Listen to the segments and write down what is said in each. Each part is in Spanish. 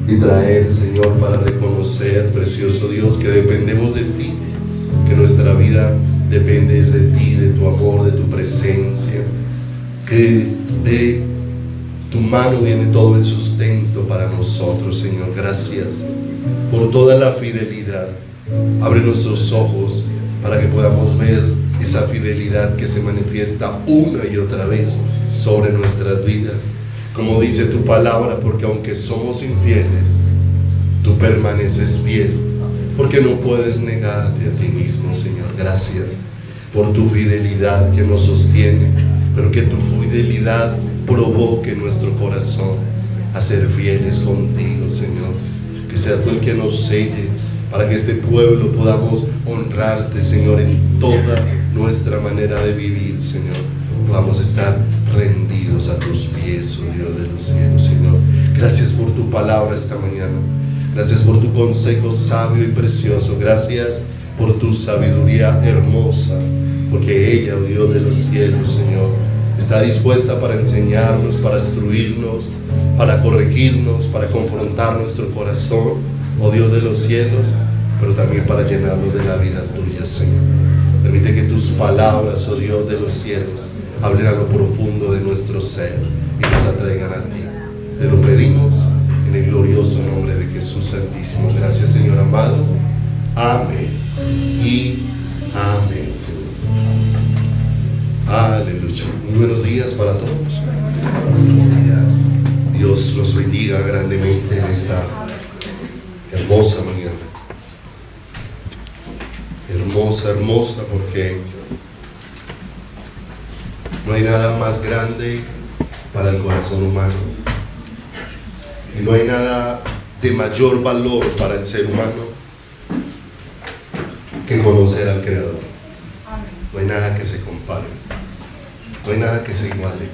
y traer, Señor, para reconocer, precioso Dios, que dependemos de ti, que nuestra vida depende de ti, de tu amor, de tu presencia, que de tu mano viene todo el sustento para nosotros, Señor. Gracias por toda la fidelidad. Abre nuestros ojos para que podamos ver esa fidelidad que se manifiesta una y otra vez sobre nuestras vidas. Como dice tu palabra, porque aunque somos infieles, tú permaneces fiel, porque no puedes negarte a ti mismo, Señor. Gracias por tu fidelidad que nos sostiene, pero que tu fidelidad provoque nuestro corazón a ser fieles contigo, Señor. Que seas tú el que nos selle, para que este pueblo podamos honrarte, Señor, en toda nuestra manera de vivir, Señor. Podamos estar rendidos a tus pies, oh Dios de los cielos, Señor. Gracias por tu palabra esta mañana. Gracias por tu consejo sabio y precioso. Gracias por tu sabiduría hermosa, porque ella, oh Dios de los cielos, Señor, está dispuesta para enseñarnos, para instruirnos, para corregirnos, para confrontar nuestro corazón, oh Dios de los cielos, pero también para llenarnos de la vida tuya, Señor. Permite que tus palabras, oh Dios de los cielos, hablen a lo profundo de nuestro ser y nos atraigan a ti. Te lo pedimos en el glorioso nombre de Jesús Santísimo. Gracias, Señor amado. Amén y amén, Señor. Aleluya. Muy buenos días para todos. Dios los bendiga grandemente en esta hermosa mañana. Hermosa, hermosa, porque no hay nada más grande para el corazón humano y no hay nada de mayor valor para el ser humano que conocer al Creador. No hay nada que se compare, no hay nada que se iguale,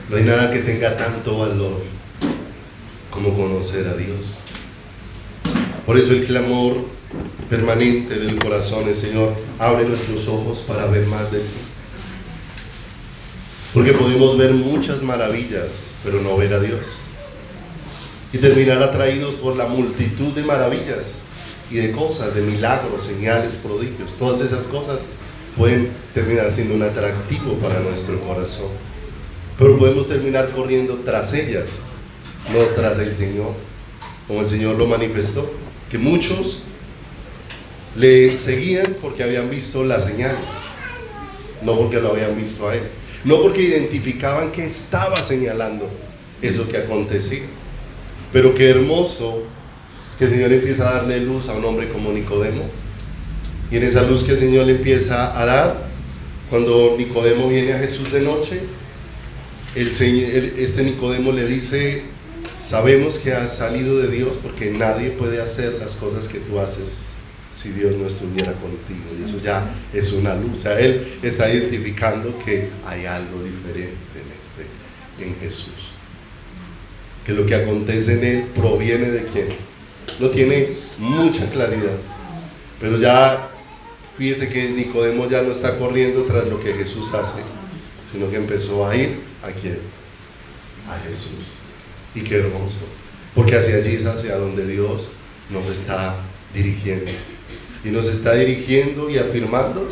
no hay nada que tenga tanto valor como conocer a Dios. Por eso el clamor permanente del corazón es: Señor, abre nuestros ojos para ver más de ti. Porque podemos ver muchas maravillas, pero no ver a Dios, y terminar atraídos por la multitud de maravillas y de cosas, de milagros, señales, prodigios. Todas esas cosas pueden terminar siendo un atractivo para nuestro corazón, pero podemos terminar corriendo tras ellas, no tras el Señor, como el Señor lo manifestó, que muchos le seguían porque habían visto las señales, no porque lo habían visto a Él, no porque identificaban que estaba señalando eso que acontecía. Pero qué hermoso que el Señor empieza a darle luz a un hombre como Nicodemo, y en esa luz que el Señor le empieza a dar, cuando Nicodemo viene a Jesús de noche, este Nicodemo le dice: sabemos que has salido de Dios, porque nadie puede hacer las cosas que tú haces si Dios no estuviera contigo. Y eso ya es una luz. O sea, él está identificando que hay algo diferente en Jesús, que lo que acontece en él proviene de quién. No tiene mucha claridad, pero ya fíjese que Nicodemo ya no está corriendo tras lo que Jesús hace, sino que empezó a ir ¿a quién? A Jesús. Y qué hermoso, porque hacia allí es hacia donde Dios nos está dirigiendo, y nos está dirigiendo y afirmando,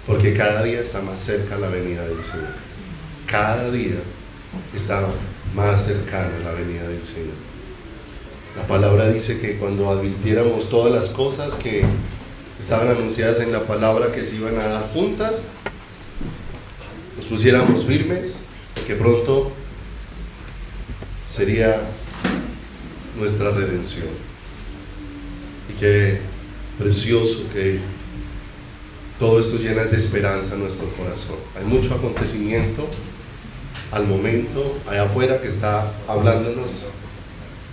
porque cada día está más cerca la venida del Señor. Cada día está más cercana la venida del Señor. La palabra dice que cuando advirtiéramos todas las cosas que estaban anunciadas en la palabra que se iban a dar juntas, nos pusiéramos firmes, porque pronto sería nuestra redención. Y qué precioso que todo esto llena de esperanza nuestro corazón. Hay mucho acontecimiento al momento allá afuera que está hablándonos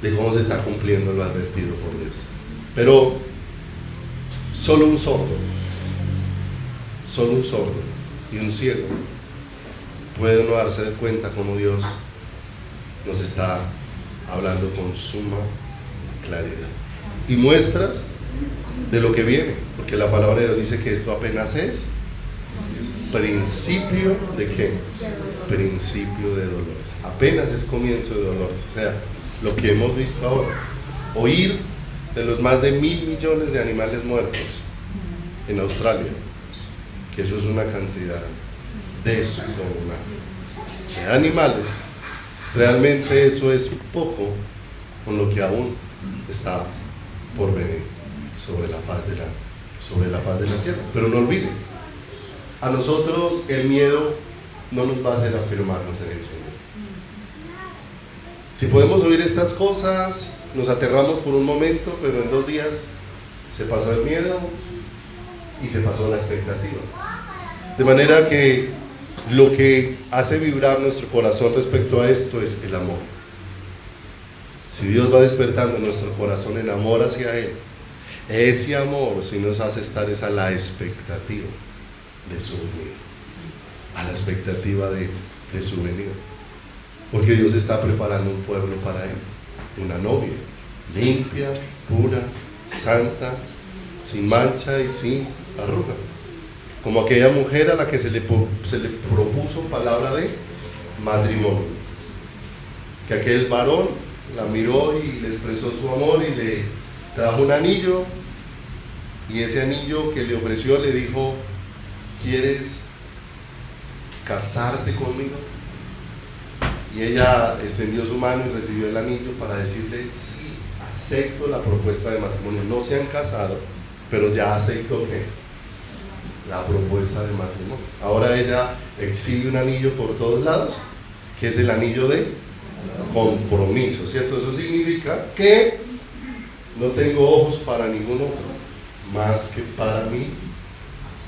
de cómo se está cumpliendo lo advertido por Dios, pero solo un sordo y un ciego puede no darse cuenta cómo Dios nos está hablando con suma claridad y muestras de lo que viene, porque la palabra de Dios dice que esto apenas es principio de qué, principio de dolores, apenas es comienzo de dolores. O sea, lo que hemos visto ahora. Oír de los más de 1.000 millones de animales muertos en Australia, que eso es una cantidad descomunal de animales. Realmente eso es poco con lo que aún está por venir sobre la faz de la tierra. Pero no olviden, a nosotros el miedo no nos va a hacer afirmarnos en el Señor. Si podemos oír estas cosas, nos aterramos por un momento, pero en 2 días se pasó el miedo y se pasó la expectativa. De manera que lo que hace vibrar nuestro corazón respecto a esto es el amor. Si Dios va despertando en nuestro corazón el amor hacia Él, ese amor sí nos hace estar a la expectativa de su venida, a la expectativa de su venida. Porque Dios está preparando un pueblo para Él, una novia limpia, pura, santa, sin mancha y sin arruga, como aquella mujer a la que se le propuso palabra de matrimonio, que aquel varón la miró y le expresó su amor y le trajo un anillo, y ese anillo que le ofreció le dijo: ¿quieres casarte conmigo? Y ella extendió su mano y recibió el anillo para decirle: sí, acepto la propuesta de matrimonio. No se han casado, pero ya aceptó ¿qué? La propuesta de matrimonio. Ahora ella exhibe un anillo por todos lados, que es el anillo de compromiso, ¿cierto? Eso significa que no tengo ojos para ningún otro más que para mí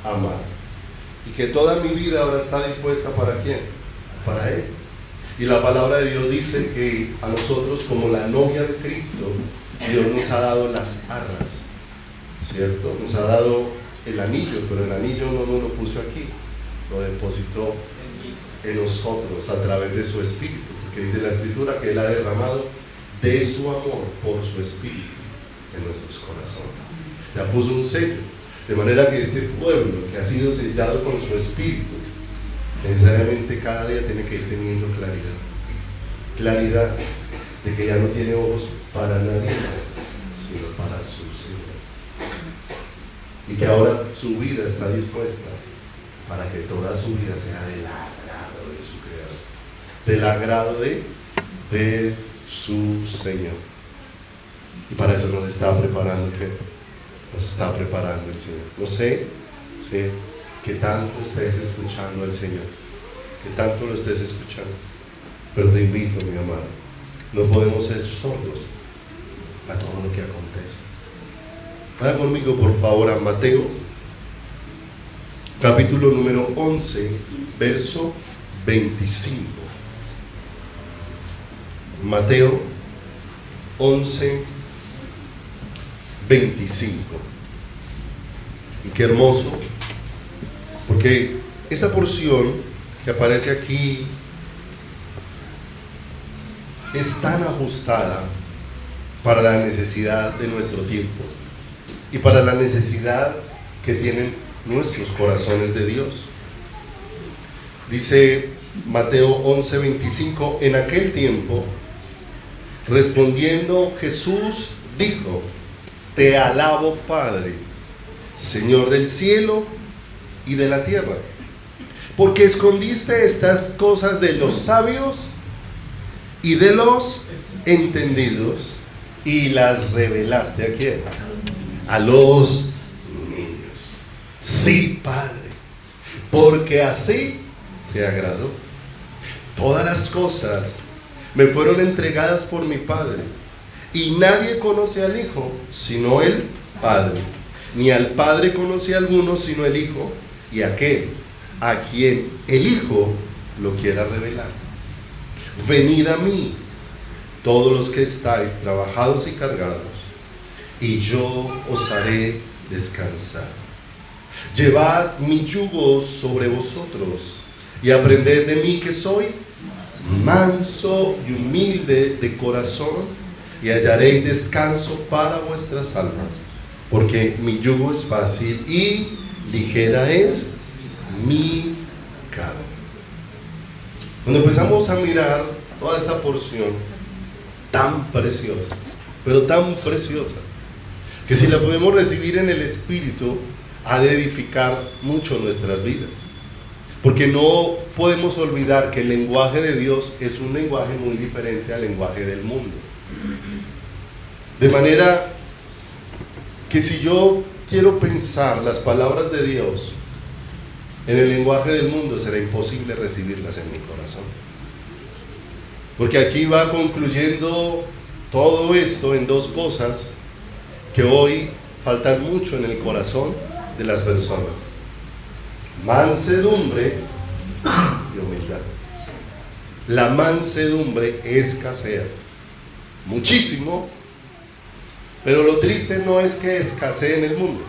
amar, y que toda mi vida ahora está dispuesta ¿para quién? Para Él. Y la palabra de Dios dice que a nosotros, como la novia de Cristo, Dios nos ha dado las arras, ¿cierto? Nos ha dado el anillo, pero el anillo no nos lo puso aquí, lo depositó en nosotros a través de su Espíritu, porque dice la Escritura que Él ha derramado de su amor por su Espíritu en nuestros corazones. Ya puso un sello, de manera que este pueblo que ha sido sellado con su Espíritu, necesariamente cada día tiene que ir teniendo claridad de que ya no tiene ojos para nadie, sino para su Señor, y que ahora su vida está dispuesta para que toda su vida sea del agrado de su Creador, del agrado de su Señor. Y para eso nos está preparando nos está preparando el Señor. No sé que tanto estés escuchando al Señor, que tanto lo estés escuchando, pero te invito, mi amado, no podemos ser sordos a todo lo que acontece. Vaya conmigo por favor a Mateo capítulo número 11, verso 25. Mateo 11, 25. Y qué hermoso, porque esa porción que aparece aquí es tan ajustada para la necesidad de nuestro tiempo y para la necesidad que tienen nuestros corazones de Dios. Dice Mateo 11, 25: en aquel tiempo, respondiendo Jesús dijo: te alabo, Padre, Señor del cielo y de la tierra, porque escondiste estas cosas de los sabios y de los entendidos y las revelaste ¿a quién? A los niños. Sí, Padre, porque así te agradó. Todas las cosas me fueron entregadas por mi Padre, y nadie conoce al Hijo sino el Padre, ni al Padre conoce a alguno sino el Hijo, y aquel a quien el Hijo lo quiera revelar. Venid a mí, todos los que estáis trabajados y cargados, y yo os haré descansar. Llevad mi yugo sobre vosotros, y aprended de mí, que soy manso y humilde de corazón, y hallaréis descanso para vuestras almas, porque mi yugo es fácil y ligera es mi carga. Cuando empezamos a mirar toda esta porción, tan preciosa, pero tan preciosa, que si la podemos recibir en el Espíritu, ha de edificar mucho nuestras vidas. Porque no podemos olvidar que el lenguaje de Dios es un lenguaje muy diferente al lenguaje del mundo. De manera que si yo quiero pensar las palabras de Dios en el lenguaje del mundo, será imposible recibirlas en mi corazón. Porque aquí va concluyendo todo esto en dos cosas que hoy faltan mucho en el corazón de las personas: mansedumbre y humildad. La mansedumbre escasea muchísimo, pero lo triste no es que escasee en el mundo.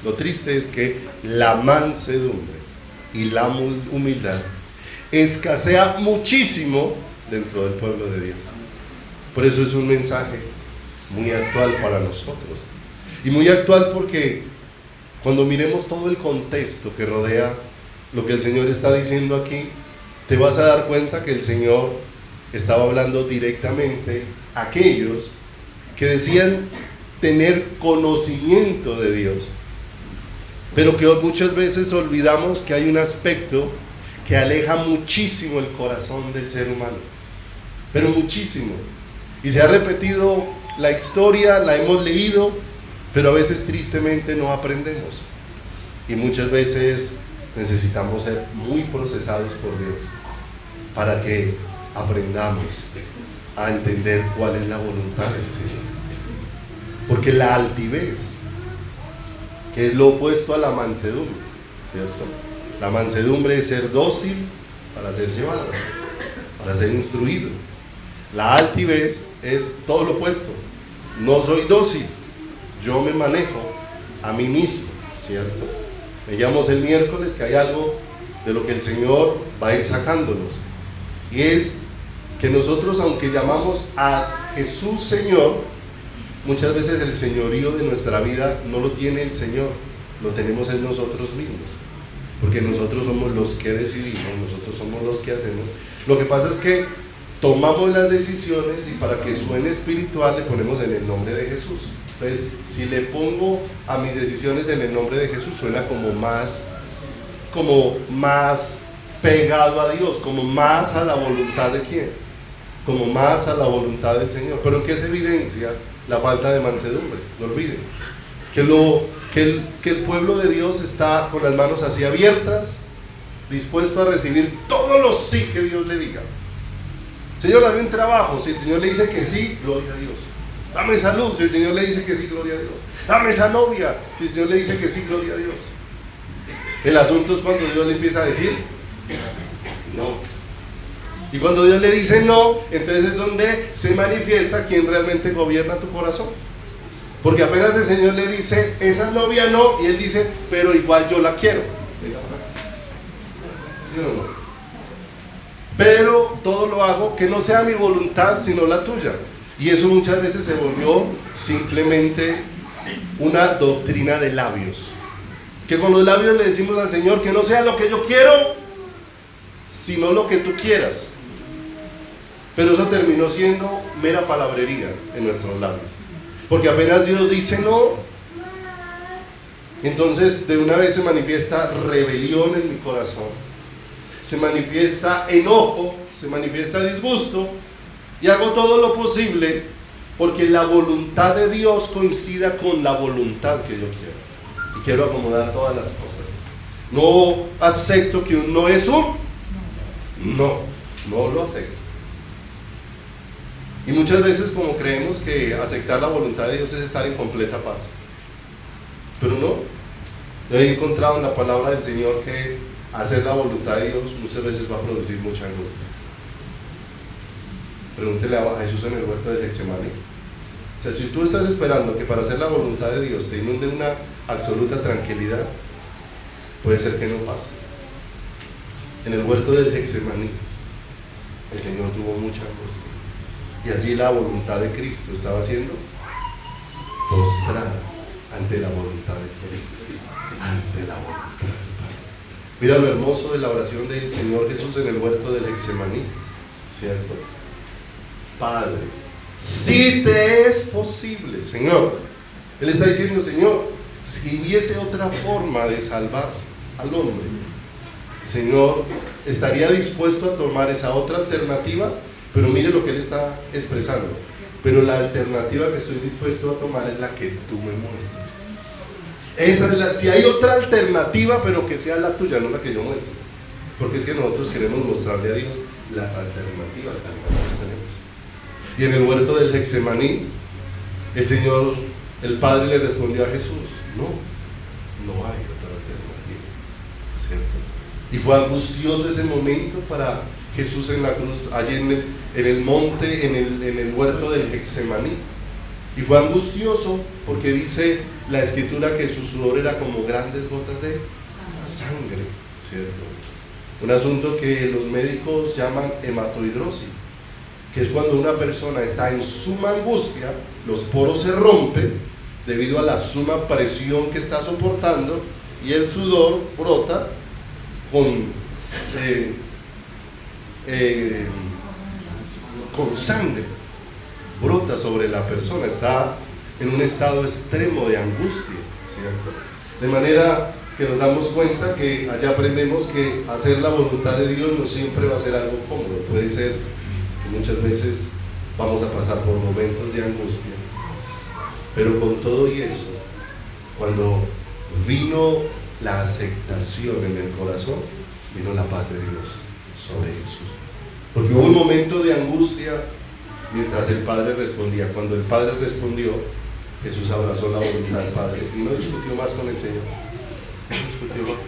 Lo triste es que la mansedumbre y la humildad escasea muchísimo dentro del pueblo de Dios. Por eso es un mensaje muy actual para nosotros. Y muy actual porque cuando miremos todo el contexto que rodea lo que el Señor está diciendo aquí, te vas a dar cuenta que el Señor estaba hablando directamente a aquellos que decían tener conocimiento de Dios, pero que muchas veces olvidamos que hay un aspecto que aleja muchísimo el corazón del ser humano, pero muchísimo. Y se ha repetido la historia, la hemos leído, pero a veces tristemente no aprendemos. Y muchas veces necesitamos ser muy procesados por Dios para que aprendamos a entender cuál es la voluntad del Señor. Porque la altivez, que es lo opuesto a la mansedumbre, ¿cierto? La mansedumbre es ser dócil para ser llevado, para ser instruido. La altivez es todo lo opuesto. No soy dócil, yo me manejo a mí mismo, ¿cierto? Veíamos el miércoles que hay algo de lo que el Señor va a ir sacándonos, y es que nosotros, aunque llamamos a Jesús Señor, muchas veces el señorío de nuestra vida no lo tiene el Señor, lo tenemos en nosotros mismos, porque nosotros somos los que decidimos, nosotros somos los que hacemos. Lo que pasa es que tomamos las decisiones y para que suene espiritual le ponemos en el nombre de Jesús. Entonces, si le pongo a mis decisiones en el nombre de Jesús, suena como más pegado a Dios, como más a la voluntad de quién, como más a la voluntad del Señor. Pero ¿en qué se evidencia la falta de mansedumbre? No olviden que el pueblo de Dios está con las manos así abiertas, dispuesto a recibir todos los sí que Dios le diga. Señor, dame un trabajo. Si el Señor le dice que sí, gloria a Dios. Dame salud. Si el Señor le dice que sí, gloria a Dios. Dame esa novia. Si el Señor le dice que sí, gloria a Dios. El asunto es cuando Dios le empieza a decir no. Y cuando Dios le dice no, entonces es donde se manifiesta quién realmente gobierna tu corazón. Porque apenas el Señor le dice esa novia no, y él dice, pero igual yo la quiero. ¿Sí o no? Pero todo lo hago que no sea mi voluntad sino la tuya. Y eso muchas veces se volvió simplemente una doctrina de labios, que con los labios le decimos al Señor que no sea lo que yo quiero sino lo que tú quieras, pero eso terminó siendo mera palabrería en nuestros labios, porque apenas Dios dice no, entonces de una vez se manifiesta rebelión en mi corazón, se manifiesta enojo, se manifiesta disgusto, y hago todo lo posible porque la voluntad de Dios coincida con la voluntad que yo quiero, y quiero acomodar todas las cosas. No acepto que un no es un no lo acepto. Y muchas veces como creemos que aceptar la voluntad de Dios es estar en completa paz, pero no. Yo he encontrado en la palabra del Señor que hacer la voluntad de Dios muchas veces va a producir mucha angustia. Pregúntele a Jesús en el huerto de Getsemaní. O sea, si tú estás esperando que para hacer la voluntad de Dios te inunde una absoluta tranquilidad, puede ser que no pase. En el huerto de Getsemaní el Señor tuvo mucha angustia, y allí la voluntad de Cristo estaba siendo postrada ante la voluntad de Cristo, ante la voluntad del Padre. Mira lo hermoso de la oración del Señor Jesús en el huerto de Getsemaní, ¿cierto? Padre, Si te es posible, Señor. Él está diciendo, Señor, si hubiese otra forma de salvar al hombre, Señor, estaría dispuesto a tomar esa otra alternativa. Pero mire lo que Él está expresando. Pero la alternativa que estoy dispuesto a tomar es la que tú me muestres. Esa es si hay otra alternativa, pero que sea la tuya, no la que yo muestre. Porque es que nosotros queremos mostrarle a Dios las alternativas que nosotros tenemos. Y en el huerto del Getsemaní, el Señor, el Padre le respondió a Jesús: no hay otra alternativa, ¿cierto? Y fue angustioso ese momento para Jesús en la cruz, allí en el monte, en el huerto del Getsemaní. Y fue angustioso porque dice la Escritura que su sudor era como grandes gotas de sangre, ¿cierto? Un asunto que los médicos llaman hematoidrosis, que es cuando una persona está en suma angustia, los poros se rompen debido a la suma presión que está soportando y el sudor brota con sangre, brota sobre la persona, está en un estado extremo de angustia, ¿cierto? De manera que nos damos cuenta que allá aprendemos que hacer la voluntad de Dios no siempre va a ser algo cómodo. Puede ser que muchas veces vamos a pasar por momentos de angustia, pero con todo y eso, cuando vino la aceptación en el corazón, vino la paz de Dios sobre Jesús. Porque hubo un momento de angustia mientras el Padre respondía. Cuando el Padre respondió, Jesús abrazó la voluntad del Padre y no discutió más con el Señor. No discutió más.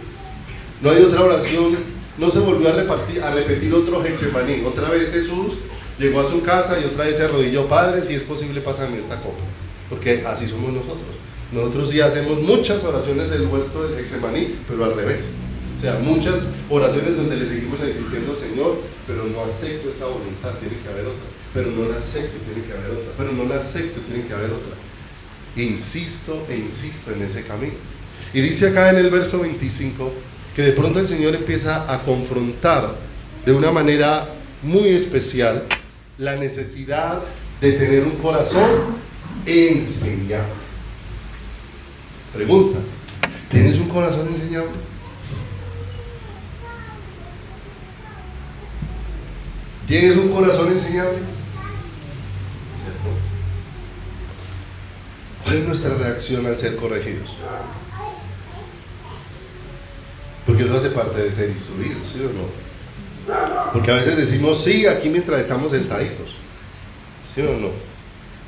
No hay otra oración, no se volvió a repetir otro Getsemaní. Otra vez Jesús llegó a su casa y otra vez se arrodilló: Padre, si es posible, pásame esta copa. Porque así somos nosotros. Nosotros sí hacemos muchas oraciones del huerto del Getsemaní, pero al revés. O sea, muchas oraciones donde le seguimos insistiendo al Señor: pero no acepto esta voluntad, tiene que haber otra. Pero no la acepto, tiene que haber otra. Pero no la acepto, tiene que haber otra. Insisto e insisto en ese camino. Y dice acá en el verso 25 que de pronto el Señor empieza a confrontar de una manera muy especial la necesidad de tener un corazón enseñable. Pregunta: ¿tienes un corazón enseñable? ¿Tienes un corazón enseñable? ¿Cierto? ¿Cuál es nuestra reacción al ser corregidos? Porque eso hace parte de ser instruidos, ¿sí o no? Porque a veces decimos sí aquí mientras estamos sentaditos, ¿sí o no?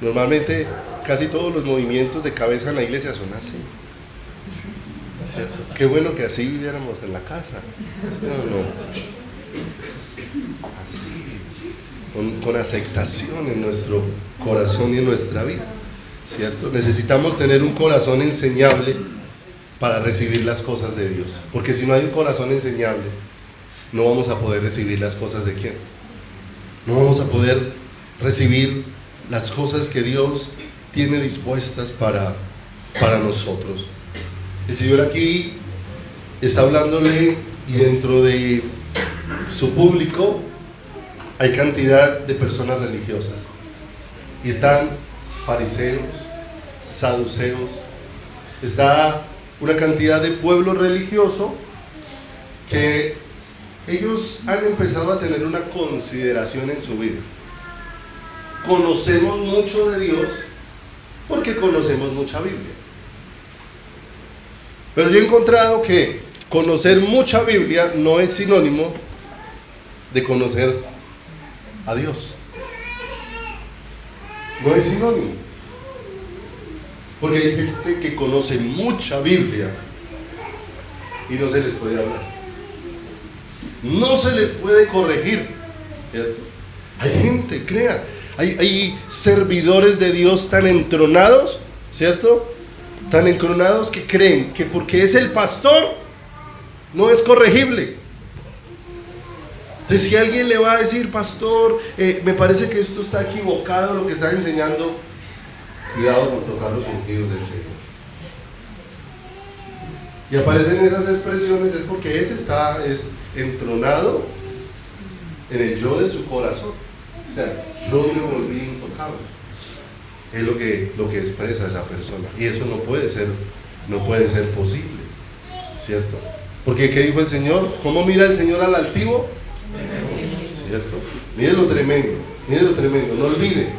Normalmente casi todos los movimientos de cabeza en la iglesia son así, ¿cierto? Qué bueno que así viviéramos en la casa, ¿sí o no? Así, con aceptación en nuestro corazón y en nuestra vida, ¿cierto? Necesitamos tener un corazón enseñable para recibir las cosas de Dios, porque si no hay un corazón enseñable, no vamos a poder recibir las cosas de ¿quién? No vamos a poder recibir las cosas que Dios tiene dispuestas para nosotros. El Señor aquí está hablándole, y dentro de su público hay cantidad de personas religiosas, y están fariseos, saduceos, está una cantidad de pueblo religioso que ellos han empezado a tener una consideración en su vida. Conocemos mucho de Dios porque conocemos mucha Biblia, pero yo he encontrado que conocer mucha Biblia no es sinónimo de conocer a Dios. No es sinónimo. Porque hay gente que conoce mucha Biblia y no se les puede hablar, no se les puede corregir, ¿cierto? Hay gente, crea, hay servidores de Dios tan entronados, ¿cierto? Tan entronados que creen que porque es el pastor no es corregible. Entonces, si alguien le va a decir: pastor, me parece que esto está equivocado, lo que está enseñando, cuidado con tocar los ungidos del Señor. Y aparecen esas expresiones, es porque ese es entronado en el yo de su corazón. O sea, yo me volví intocable. es lo que expresa esa persona. Y eso no puede ser posible, ¿cierto? Porque ¿qué dijo el Señor? ¿Cómo mira el Señor al altivo? ¿Cierto? Miren lo tremendo. No olvide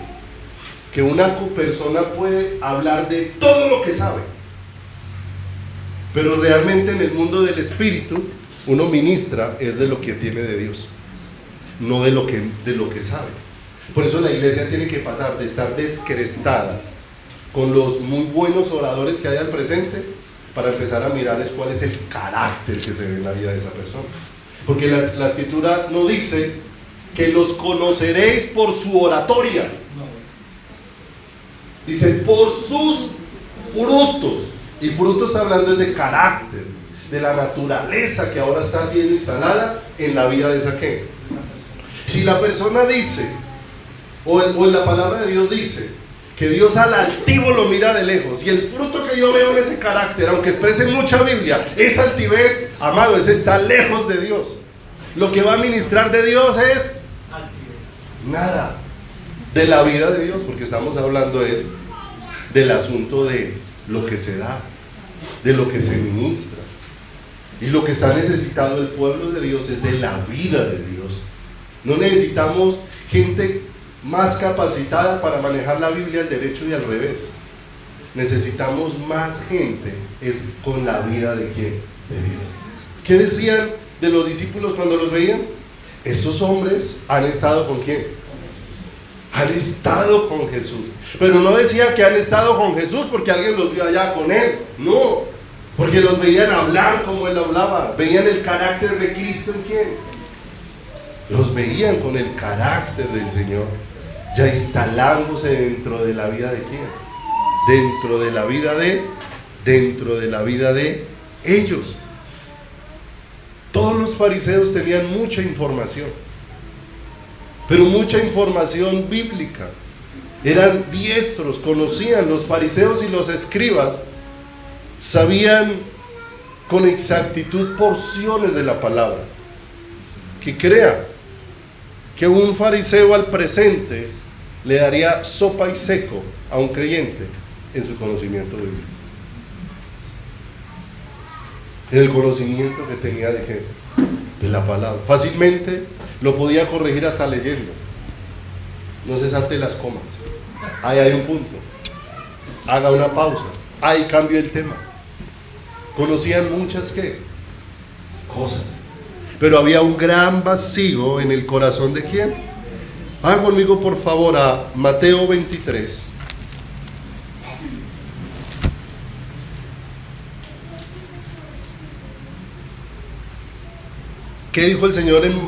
que una persona puede hablar de todo lo que sabe, pero realmente en el mundo del espíritu uno ministra es de lo que tiene de Dios, no de lo que sabe. Por eso la iglesia tiene que pasar de estar descrestada con los muy buenos oradores que hay al presente, para empezar a mirarles cuál es el carácter que se ve en la vida de esa persona. Porque la escritura no dice que los conoceréis por su oratoria, dice por sus frutos. Y frutos está hablando de carácter, de la naturaleza que ahora está siendo instalada en la vida de esa gente. Si la persona dice, o en la palabra de Dios dice, que Dios al altivo lo mira de lejos, y el fruto que yo veo en ese carácter, aunque exprese mucha Biblia, esa altivez, amado, ese está lejos de Dios. Lo que va a ministrar de Dios es nada de la vida de Dios, porque estamos hablando es del asunto de lo que se da, de lo que se ministra. Y lo que está necesitado el pueblo de Dios es de la vida de Dios. No necesitamos gente más capacitada para manejar la Biblia al derecho y al revés. Necesitamos más gente es con la vida de ¿quién? De Dios. ¿Qué decían de los discípulos cuando los veían? Estos hombres han estado ¿con quién? Han estado con Jesús. Pero no decía que han estado con Jesús porque alguien los vio allá con él, no, porque los veían hablar como él hablaba, veían el carácter de Cristo en quién. Los veían con el carácter del Señor, ya instalándose dentro de la vida de quién, dentro de la vida de ellos. Todos los fariseos tenían mucha información, pero mucha información bíblica. Eran diestros, conocían, los fariseos y los escribas sabían con exactitud porciones de la palabra. Que crea que un fariseo al presente le daría sopa y seco a un creyente en su conocimiento bíblico, en el conocimiento que tenía de la palabra. Fácilmente lo podía corregir hasta leyendo. No se salte las comas, ahí hay un punto, haga una pausa, ahí cambia el tema. Conocían muchas cosas, pero había un gran vacío en el corazón de ¿quién? Haga conmigo por favor a Mateo 23. ¿Qué dijo el Señor en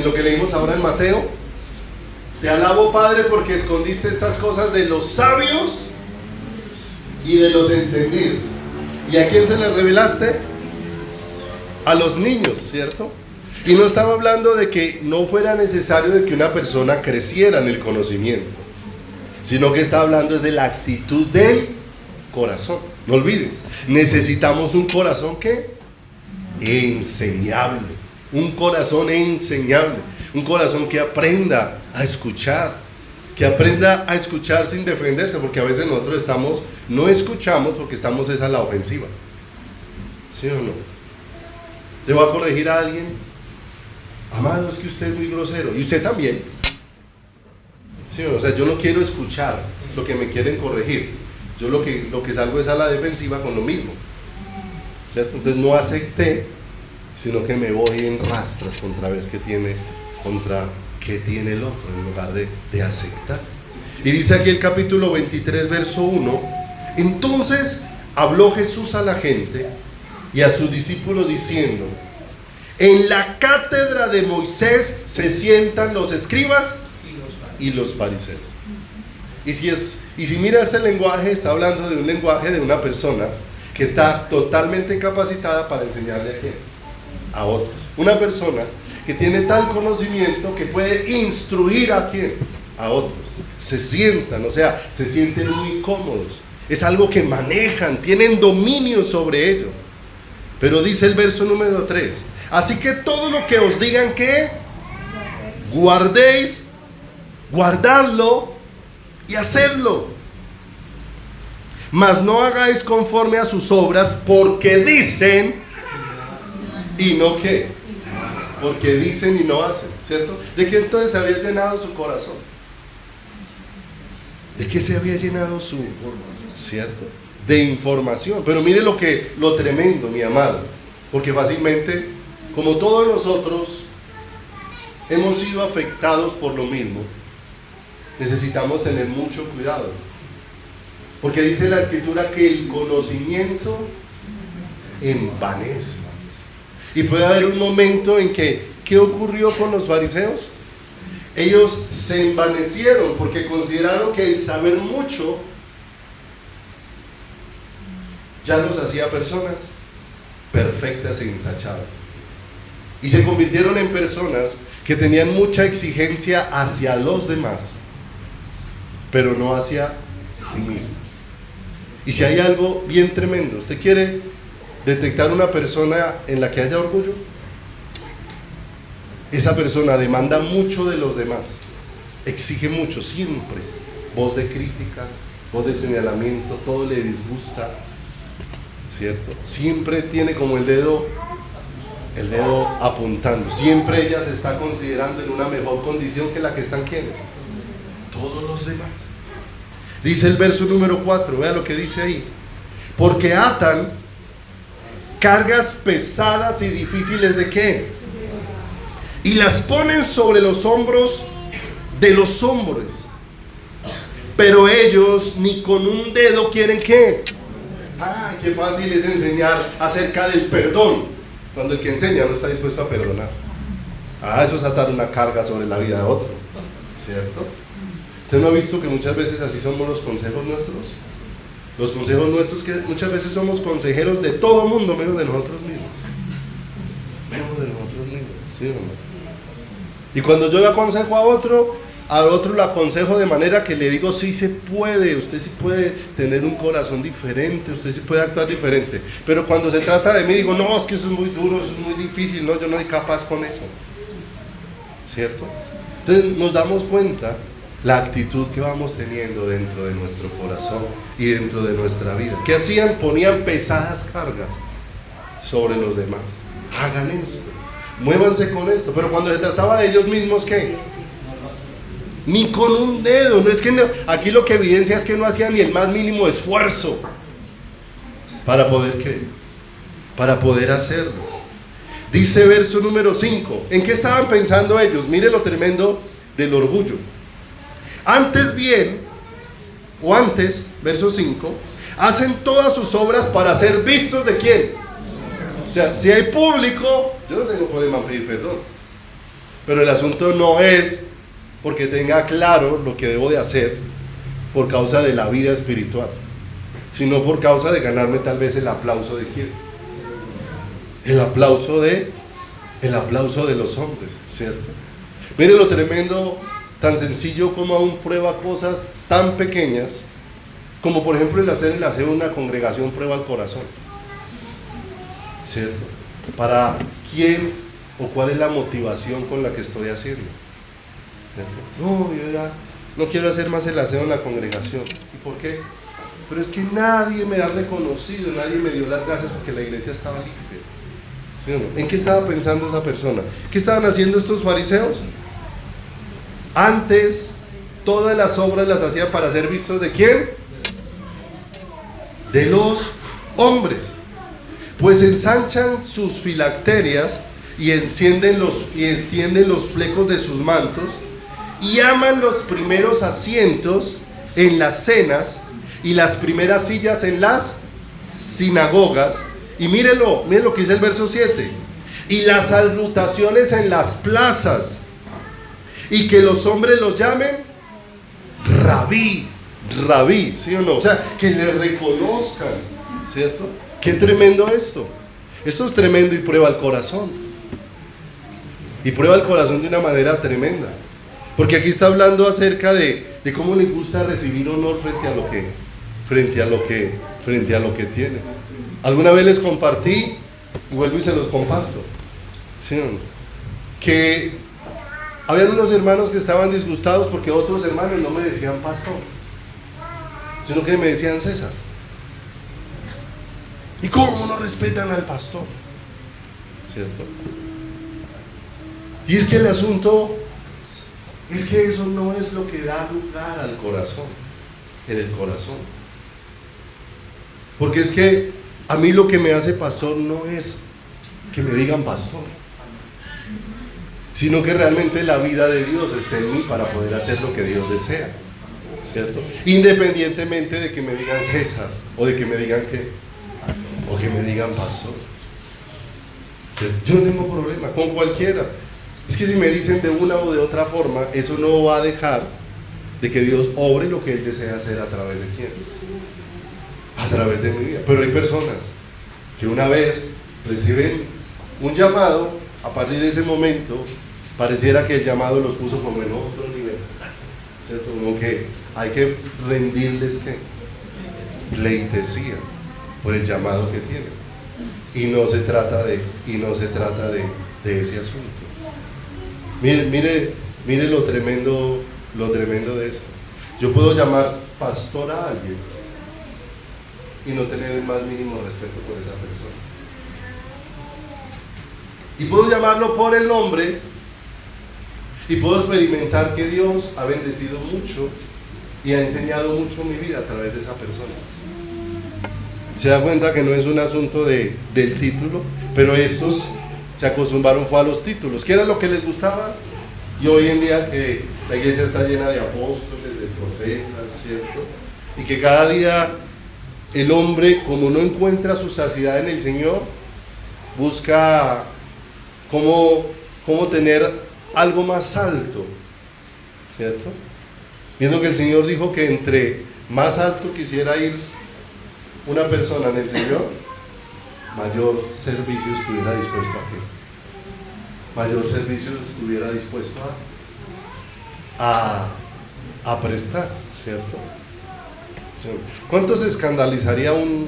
lo que leímos ahora en Mateo? Te alabo, Padre, porque escondiste estas cosas de los sabios y de los entendidos. ¿Y a quién se les revelaste? A los niños, ¿cierto? Y no estaba hablando de que no fuera necesario de que una persona creciera en el conocimiento, sino que está hablando es de la actitud del corazón. No olviden, necesitamos un corazón ¿qué? Enseñable. Un corazón enseñable, un corazón que aprenda a escuchar, que aprenda a escuchar sin defenderse, porque a veces nosotros no escuchamos porque estamos a la ofensiva. ¿Sí o no? ¿Te va a corregir a alguien? Amado, es que usted es muy grosero, y usted también. ¿Sí? O sea, yo no quiero escuchar lo que me quieren corregir, yo lo que salgo es a la defensiva con lo mismo, ¿cierto? Entonces no acepté, sino que me voy en rastras contra qué tiene el otro, en lugar de aceptar. Y dice aquí el capítulo 23 verso 1: entonces habló Jesús a la gente y a sus discípulos diciendo: en la cátedra de Moisés se sientan los escribas y los fariseos. Y si mira este lenguaje, está hablando de un lenguaje de una persona que está totalmente capacitada para enseñarle a quién, a otros. Una persona que tiene tal conocimiento que puede instruir a quién, a otros. Se sientan, o sea, se sienten muy cómodos. Es algo que manejan, tienen dominio sobre ello. Pero dice el verso número 3: así que todo lo que os digan que guardéis, guardadlo y hacedlo. Mas no hagáis conforme a sus obras, porque dicen y no qué. Porque dicen y no hacen, ¿cierto? ¿De qué entonces se había llenado su corazón? ¿De qué se había llenado su, cierto? De información. Pero mire lo tremendo, mi amado, porque fácilmente, como todos nosotros hemos sido afectados por lo mismo, necesitamos tener mucho cuidado, porque dice la Escritura que el conocimiento envanece. Y puede haber un momento en que, ¿qué ocurrió con los fariseos? Ellos se envanecieron porque consideraron que el saber mucho ya los hacía personas perfectas e intachables. Y se convirtieron en personas que tenían mucha exigencia hacia los demás, pero no hacia sí mismos. Y si hay algo bien tremendo, ¿usted quiere detectar una persona en la que haya orgullo? Esa persona demanda mucho de los demás, exige mucho siempre, voz de crítica, voz de señalamiento, todo le disgusta, ¿cierto? Siempre tiene como el dedo apuntando, siempre ella se está considerando en una mejor condición que la que están quienes, todos los demás. Dice el verso número 4, vea lo que dice ahí: porque atan cargas pesadas y difíciles de qué, y las ponen sobre los hombros de los hombres, pero ellos ni con un dedo quieren qué. ¡Ay, qué fácil es enseñar acerca del perdón, cuando el que enseña no está dispuesto a perdonar! Eso es atar una carga sobre la vida de otro, ¿cierto? ¿Usted no ha visto que muchas veces así somos los consejos nuestros? Los consejos nuestros, que muchas veces somos consejeros de todo mundo menos de nosotros mismos. Menos de nosotros mismos, ¿sí o no? Y cuando yo le aconsejo a otro, al otro lo aconsejo de manera que le digo: sí se puede, usted sí puede tener un corazón diferente, usted sí puede actuar diferente. Pero cuando se trata de mí, digo: no, es que eso es muy duro, eso es muy difícil, no, yo no soy capaz con eso, ¿cierto? Entonces nos damos cuenta la actitud que vamos teniendo dentro de nuestro corazón y dentro de nuestra vida. ¿Qué hacían? Ponían pesadas cargas sobre los demás. Hagan esto, muévanse con esto. Pero cuando se trataba de ellos mismos, ¿qué? Ni con un dedo. No es que no, aquí lo que evidencia es que no hacían ni el más mínimo esfuerzo para poder ¿qué? Para poder hacerlo. Dice verso número 5. ¿En qué estaban pensando ellos? Mire lo tremendo del orgullo. Antes, verso 5, hacen todas sus obras para ser vistos ¿de quién? O sea, si hay público, yo no tengo problema en pedir perdón, pero el asunto no es porque tenga claro lo que debo de hacer por causa de la vida espiritual, sino por causa de ganarme tal vez el aplauso de quién, el aplauso de los hombres, ¿cierto? Mire lo tremendo, tan sencillo como aún prueba cosas tan pequeñas como por ejemplo el hacer el aseo de una congregación prueba el corazón, ¿cierto? ¿Para quién o cuál es la motivación con la que estoy haciendo? ¿Cierto? No, yo ya no quiero hacer más el aseo en la congregación. ¿Y por qué? Pero es que nadie me ha reconocido, nadie me dio las gracias porque la iglesia estaba limpia, ¿sí o no? ¿En qué estaba pensando esa persona? ¿Qué estaban haciendo estos fariseos? Antes, todas las obras las hacían para ser vistos ¿de quién? De los hombres. Pues ensanchan sus filacterias y extienden los flecos de sus mantos, y aman los primeros asientos en las cenas y las primeras sillas en las sinagogas. Y mire lo que dice el verso 7: y las salutaciones en las plazas, y que los hombres los llamen rabí, ¿sí o no? O sea, que le reconozcan, ¿cierto? Qué tremendo esto. Esto es tremendo y prueba el corazón. Y prueba el corazón de una manera tremenda. Porque aquí está hablando acerca de cómo les gusta recibir honor frente a lo que tiene. Alguna vez les compartí, y vuelvo y se los comparto, ¿sí o no? Que habían unos hermanos que estaban disgustados porque otros hermanos no me decían pastor. sino que me decían César. ¿Y cómo no respetan al pastor? ¿Cierto? Y es que el asunto es que eso no es lo que da lugar al corazón, en el corazón. Porque es que a mí lo que me hace pastor no es que me digan pastor, sino que realmente la vida de Dios está en mí para poder hacer lo que Dios desea, ¿cierto? Independientemente de que me digan César, o de que me digan o que me digan pastor. Yo no tengo problema con cualquiera. Es que si me dicen de una o de otra forma, eso no va a dejar de que Dios obre lo que Él desea hacer a través de quién, a través de mi vida. Pero hay personas que una vez reciben un llamado, a partir de ese momento pareciera que el llamado los puso como en otro nivel, ¿cierto? Como que hay que rendirles ¿qué? Pleitesía por el llamado que tienen, y no se trata de ese asunto. Mire lo tremendo de esto. Yo puedo llamar pastor a alguien y no tener el más mínimo respeto por esa persona, y puedo llamarlo por el nombre, y puedo experimentar que Dios ha bendecido mucho y ha enseñado mucho mi vida a través de esa persona. Se da cuenta que no es un asunto del título, pero estos se acostumbraron fue a los títulos, que era lo que les gustaba. Y hoy en día que la iglesia está llena de apóstoles, de profetas, ¿cierto? Y que cada día el hombre, como no encuentra su saciedad en el Señor, busca cómo tener algo más alto, ¿cierto? Viendo que el Señor dijo que entre más alto quisiera ir una persona en el Señor, mayor servicio estuviera dispuesto a qué, mayor servicio estuviera dispuesto a prestar, ¿cierto? ¿Cuánto se escandalizaría un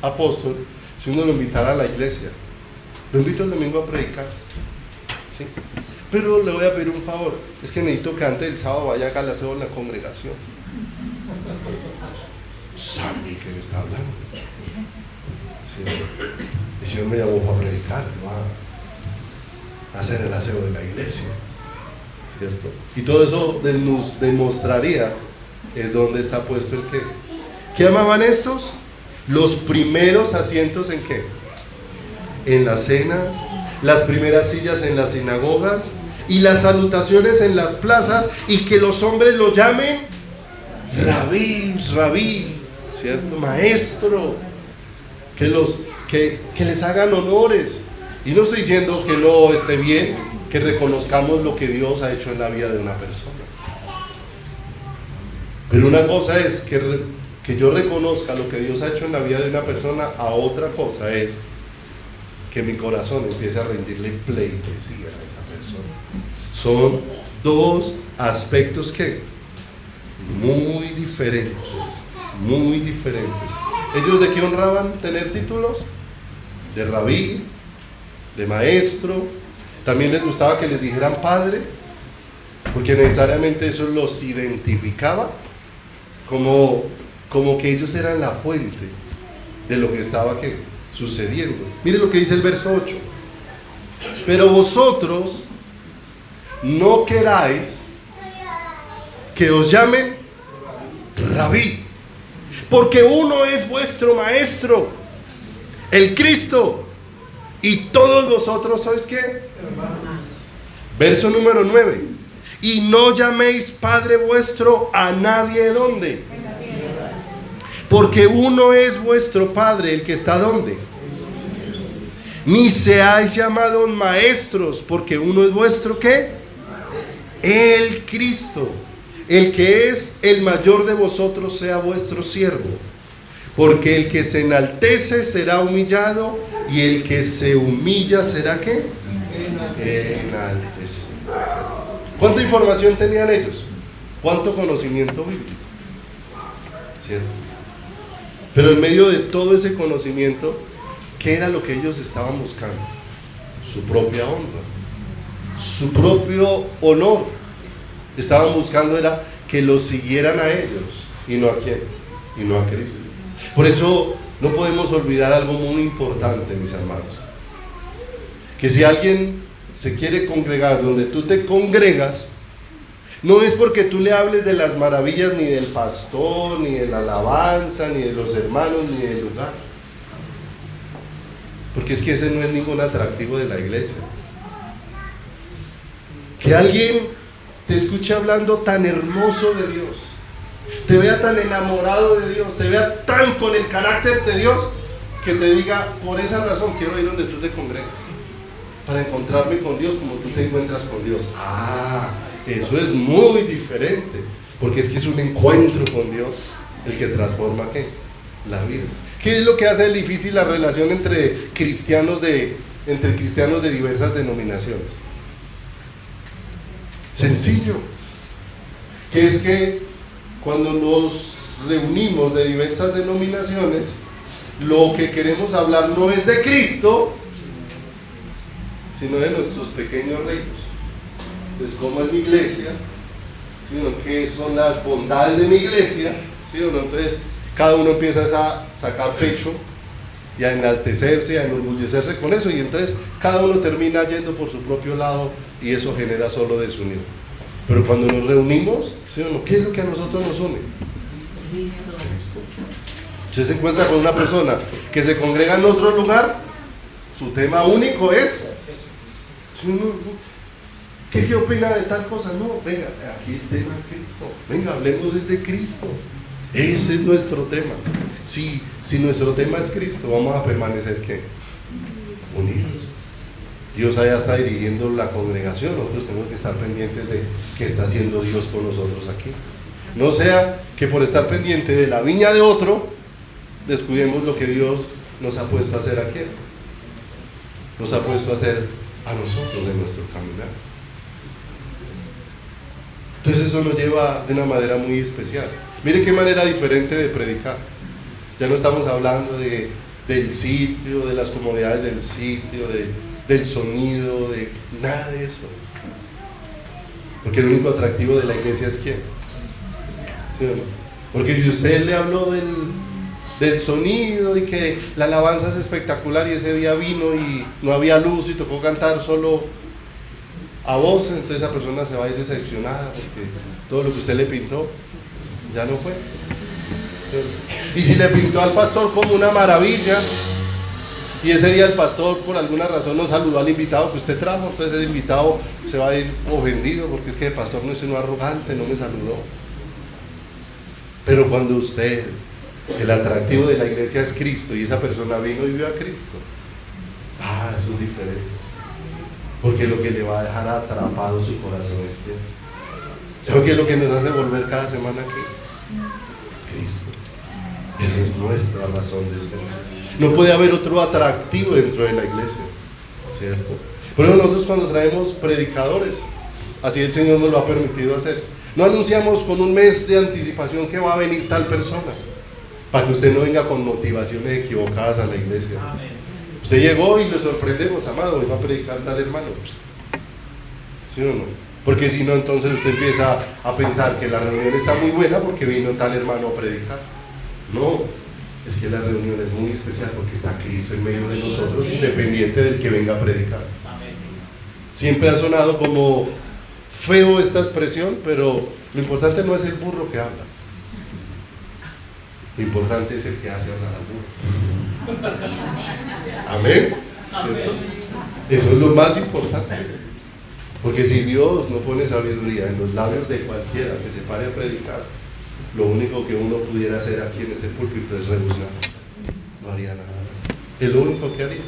apóstol si uno lo invitara a la iglesia? Lo invito el domingo a predicar, ¿sí? Pero le voy a pedir un favor, es que necesito que antes del sábado vaya acá al aseo en la congregación. ¿Sabe qué le está hablando? ¿Sí? El Señor me llamó para predicar, no a hacer el aseo de la iglesia, ¿cierto? Y todo eso nos demostraría dónde está puesto el qué. ¿Qué amaban estos? Los primeros asientos en qué, en las cenas, las primeras sillas en las sinagogas y las salutaciones en las plazas, y que los hombres lo llamen rabí, ¿cierto? Maestro, que les hagan honores. Y no estoy diciendo que no esté bien que reconozcamos lo que Dios ha hecho en la vida de una persona, pero una cosa es que yo reconozca lo que Dios ha hecho en la vida de una persona, a otra cosa es que mi corazón empiece a rendirle pleitesía a esa persona. Son dos aspectos que muy diferentes. ¿Ellos de qué honraban tener títulos? De rabí, de maestro. También les gustaba que les dijeran padre, porque necesariamente eso los identificaba como que ellos eran la fuente de lo que estaba sucediendo. Mire lo que dice el verso 8. Pero vosotros no queráis que os llamen rabí, porque uno es vuestro maestro, el Cristo, y todos vosotros sois ¿qué? Verso número 9. Y no llaméis Padre vuestro a nadie, ¿dónde? Porque uno es vuestro Padre, el que está ¿dónde? Ni seáis llamados maestros, porque uno es vuestro ¿qué? El Cristo. El que es el mayor de vosotros sea vuestro siervo, porque el que se enaltece será humillado, y el que se humilla será ¿qué? Enaltecido. ¿Cuánta información tenían ellos? ¿Cuánto conocimiento bíblico? ¿Cierto? Pero en medio de todo ese conocimiento, ¿qué era lo que ellos estaban buscando? Su propia honra, su propio honor. Estaban buscando era que los siguieran a ellos, y no a quién, y no a Cristo. Por eso no podemos olvidar algo muy importante, mis hermanos, que si alguien se quiere congregar donde tú te congregas, no es porque tú le hables de las maravillas ni del pastor, ni de la alabanza, ni de los hermanos, ni del lugar, porque es que ese no es ningún atractivo de la iglesia. Que alguien te escuche hablando tan hermoso de Dios, te vea tan enamorado de Dios, te vea tan con el carácter de Dios, que te diga, por esa razón quiero ir donde tú te congregas, para encontrarme con Dios como tú te encuentras con Dios. Eso es muy diferente, porque es que es un encuentro con Dios el que transforma ¿qué? La vida. ¿Qué es lo que hace difícil la relación entre cristianos de diversas denominaciones? Sencillo, que es que cuando nos reunimos de diversas denominaciones, lo que queremos hablar no es de Cristo, sino de nuestros pequeños reinos. Pues cómo es mi iglesia, sino qué son las bondades de mi iglesia, ¿sí o no? Entonces cada uno empieza a sacar pecho y a enaltecerse, a enorgullecerse con eso, y entonces cada uno termina yendo por su propio lado, y eso genera solo desunión. Pero cuando nos reunimos, ¿sí o no? ¿Qué es lo que a nosotros nos une? Cristo. Usted se encuentra con una persona que se congrega en otro lugar, su tema único es, ¿sí o no? ¿Qué opina de tal cosa? No, venga, aquí el tema es Cristo. Venga, hablemos desde Cristo. Ese es nuestro tema. Si nuestro tema es Cristo, vamos a permanecer ¿qué? Unidos. Dios allá está dirigiendo la congregación, nosotros tenemos que estar pendientes de qué está haciendo Dios con nosotros aquí. No sea que por estar pendiente de la viña de otro, descuidemos lo que Dios nos ha puesto a hacer aquí. Nos ha puesto a hacer a nosotros en nuestro caminar. Entonces eso nos lleva de una manera muy especial. Mire qué manera diferente de predicar. Ya no estamos hablando del sitio, de las comodidades del sitio, del sonido, de nada de eso. Porque el único atractivo de la iglesia es ¿quién? ¿Sí o no? Porque si usted le habló del sonido y que la alabanza es espectacular y ese día vino y no había luz y tocó cantar solo a voz, entonces esa persona se va a ir decepcionada porque todo lo que usted le pintó ya no fue. Y si le pintó al pastor como una maravilla y ese día el pastor por alguna razón no saludó al invitado que usted trajo, entonces ese invitado se va a ir ofendido porque es que el pastor no es sino arrogante, no me saludó. Pero cuando usted, el atractivo de la iglesia es Cristo y esa persona vino y vio a Cristo, eso es diferente. Porque lo que le va a dejar atrapado su corazón es que, ¿sabe qué es lo que nos hace volver cada semana aquí? Cristo. Él es nuestra razón de ser. No puede haber otro atractivo dentro de la iglesia, ¿cierto? Pero nosotros cuando traemos predicadores, así el Señor nos lo ha permitido hacer, no anunciamos con un mes de anticipación que va a venir tal persona, para que usted no venga con motivaciones equivocadas a la iglesia. Amén. Usted llegó y le sorprendemos, amado, y va a predicar tal hermano. ¿Sí o no? Porque si no, entonces usted empieza a pensar que la reunión está muy buena porque vino tal hermano a predicar. No, es que la reunión es muy especial porque está Cristo en medio de nosotros, independiente del que venga a predicar. Siempre ha sonado como feo esta expresión, pero lo importante no es el burro que habla. Lo importante es el que hace hablar al burro. Amén. ¿Cierto? Eso es lo más importante. Porque si Dios no pone sabiduría en los labios de cualquiera que se pare a predicar, lo único que uno pudiera hacer aquí en este púlpito es rebuznar. No haría nada más. Es lo único que haría.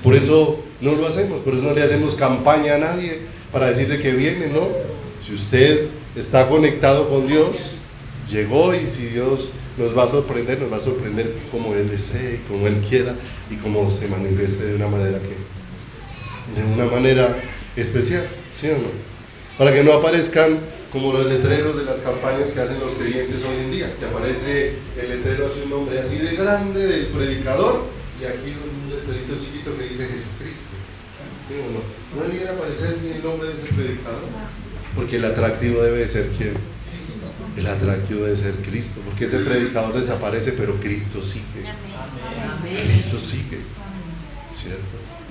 Por eso no lo hacemos, por eso no le hacemos campaña a nadie para decirle que viene, ¿no? Si usted está conectado con Dios, llegó, y si Dios nos va a sorprender como Él desee, como Él quiera y como se manifieste de una manera especial, ¿sí o no? Para que no aparezcan como los letreros de las campañas que hacen los creyentes hoy en día, que aparece el letrero, hace un nombre así de grande del predicador y aquí un letrerito chiquito que dice Jesucristo, ¿sí o no? No debiera aparecer ni el nombre de ese predicador, porque el atractivo debe de ser ¿quién? El atractivo debe ser Cristo, porque ese predicador desaparece, pero Cristo sigue. Cristo sigue, ¿cierto?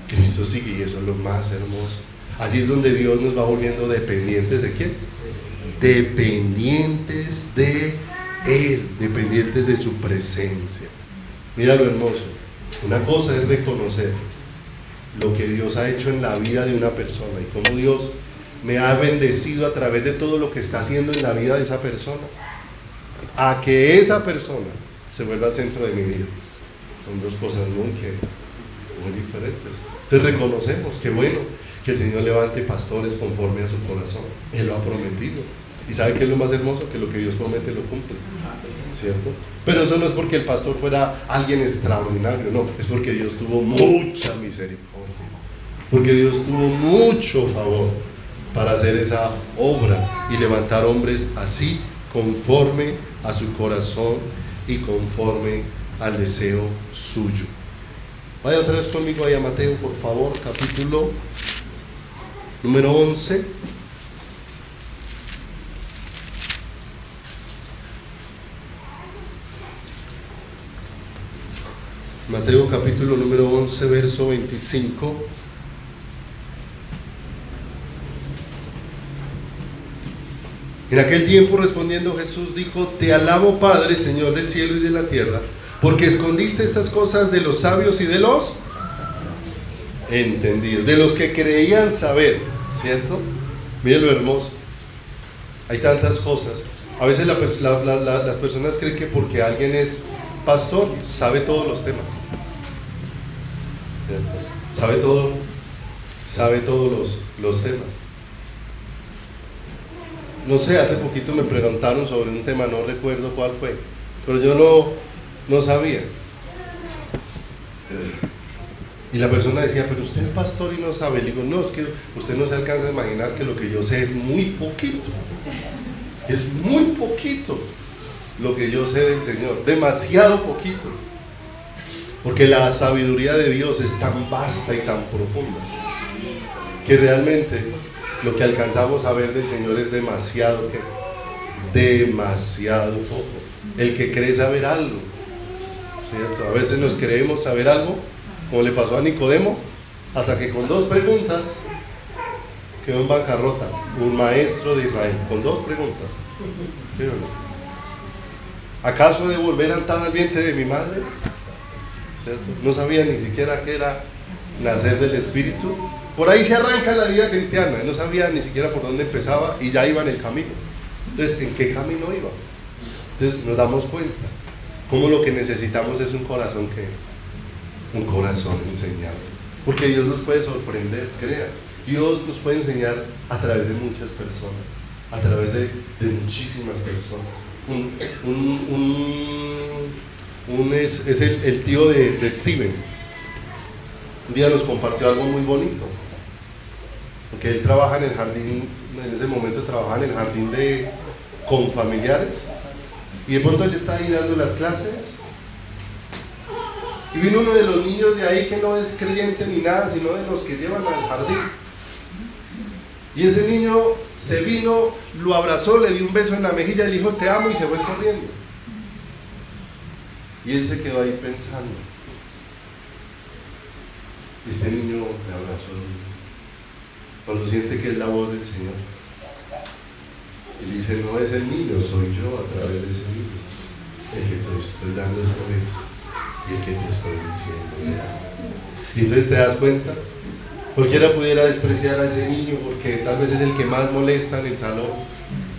Cristo sigue, y eso es lo más hermoso. Así es donde Dios nos va volviendo dependientes ¿de quién? Dependientes de Él, dependientes de su presencia. Mira lo hermoso. Una cosa es reconocer lo que Dios ha hecho en la vida de una persona y cómo Dios me ha bendecido a través de todo lo que está haciendo en la vida de esa persona, a que esa persona se vuelva al centro de mi vida. Son dos cosas muy diferentes. Entonces reconocemos que bueno que el Señor levante pastores conforme a su corazón. Él lo ha prometido. ¿Y sabe qué es lo más hermoso? Que lo que Dios promete lo cumple, ¿cierto? Pero eso no es porque el pastor fuera alguien extraordinario, no, es porque Dios tuvo mucha misericordia, porque Dios tuvo mucho favor para hacer esa obra y levantar hombres así, conforme a su corazón y conforme al deseo suyo. Vaya otra vez conmigo ahí a Mateo, por favor, capítulo número 11. Mateo capítulo número 11, verso 25. En aquel tiempo respondiendo Jesús dijo: Te alabo, Padre, Señor del cielo y de la tierra, porque escondiste estas cosas de los sabios y de los entendidos, de los que creían saber, ¿cierto? Miren lo hermoso. Hay tantas cosas. A veces las personas creen que porque alguien es pastor sabe todos los temas, ¿cierto? Sabe todos los temas. No sé, hace poquito me preguntaron sobre un tema, no recuerdo cuál fue, pero yo no sabía. Y la persona decía: pero usted es pastor y no sabe. Le digo: no, es que usted no se alcanza a imaginar que lo que yo sé es muy poquito. Es muy poquito lo que yo sé del Señor, demasiado poquito. Porque la sabiduría de Dios es tan vasta y tan profunda que realmente lo que alcanzamos a ver del Señor es demasiado poco. El que cree saber algo, ¿cierto? A veces nos creemos saber algo, como le pasó a Nicodemo, hasta que con 2 preguntas quedó en bancarrota. Un maestro de Israel, con 2 preguntas. ¿Sí o no? ¿Acaso he de volver a entrar al vientre de mi madre? ¿Cierto? No sabía ni siquiera qué era nacer del Espíritu. Por ahí se arranca la vida cristiana. No sabía ni siquiera por dónde empezaba y ya iba en el camino. Entonces, ¿en qué camino iba? Entonces nos damos cuenta cómo lo que necesitamos es un corazón enseñado. Porque Dios nos puede sorprender, crea. Dios nos puede enseñar a través de muchas personas, a través de muchísimas personas. Es el tío de Steven. Un día nos compartió algo muy bonito, porque él trabaja en el jardín, en ese momento trabajaba en el jardín con familiares, y de pronto él está ahí dando las clases, y vino uno de los niños de ahí que no es creyente ni nada, sino de los que llevan al jardín, y ese niño se vino, lo abrazó, le dio un beso en la mejilla, le dijo: te amo, y se fue corriendo. Y él se quedó ahí pensando. Este niño le abrazó cuando siente que es la voz del Señor. Y dice: no es el niño, soy yo a través de ese niño, el que te estoy dando este beso y el que te estoy diciendo le amo. Y entonces te das cuenta. Cualquiera pudiera despreciar a ese niño porque tal vez es el que más molesta en el salón,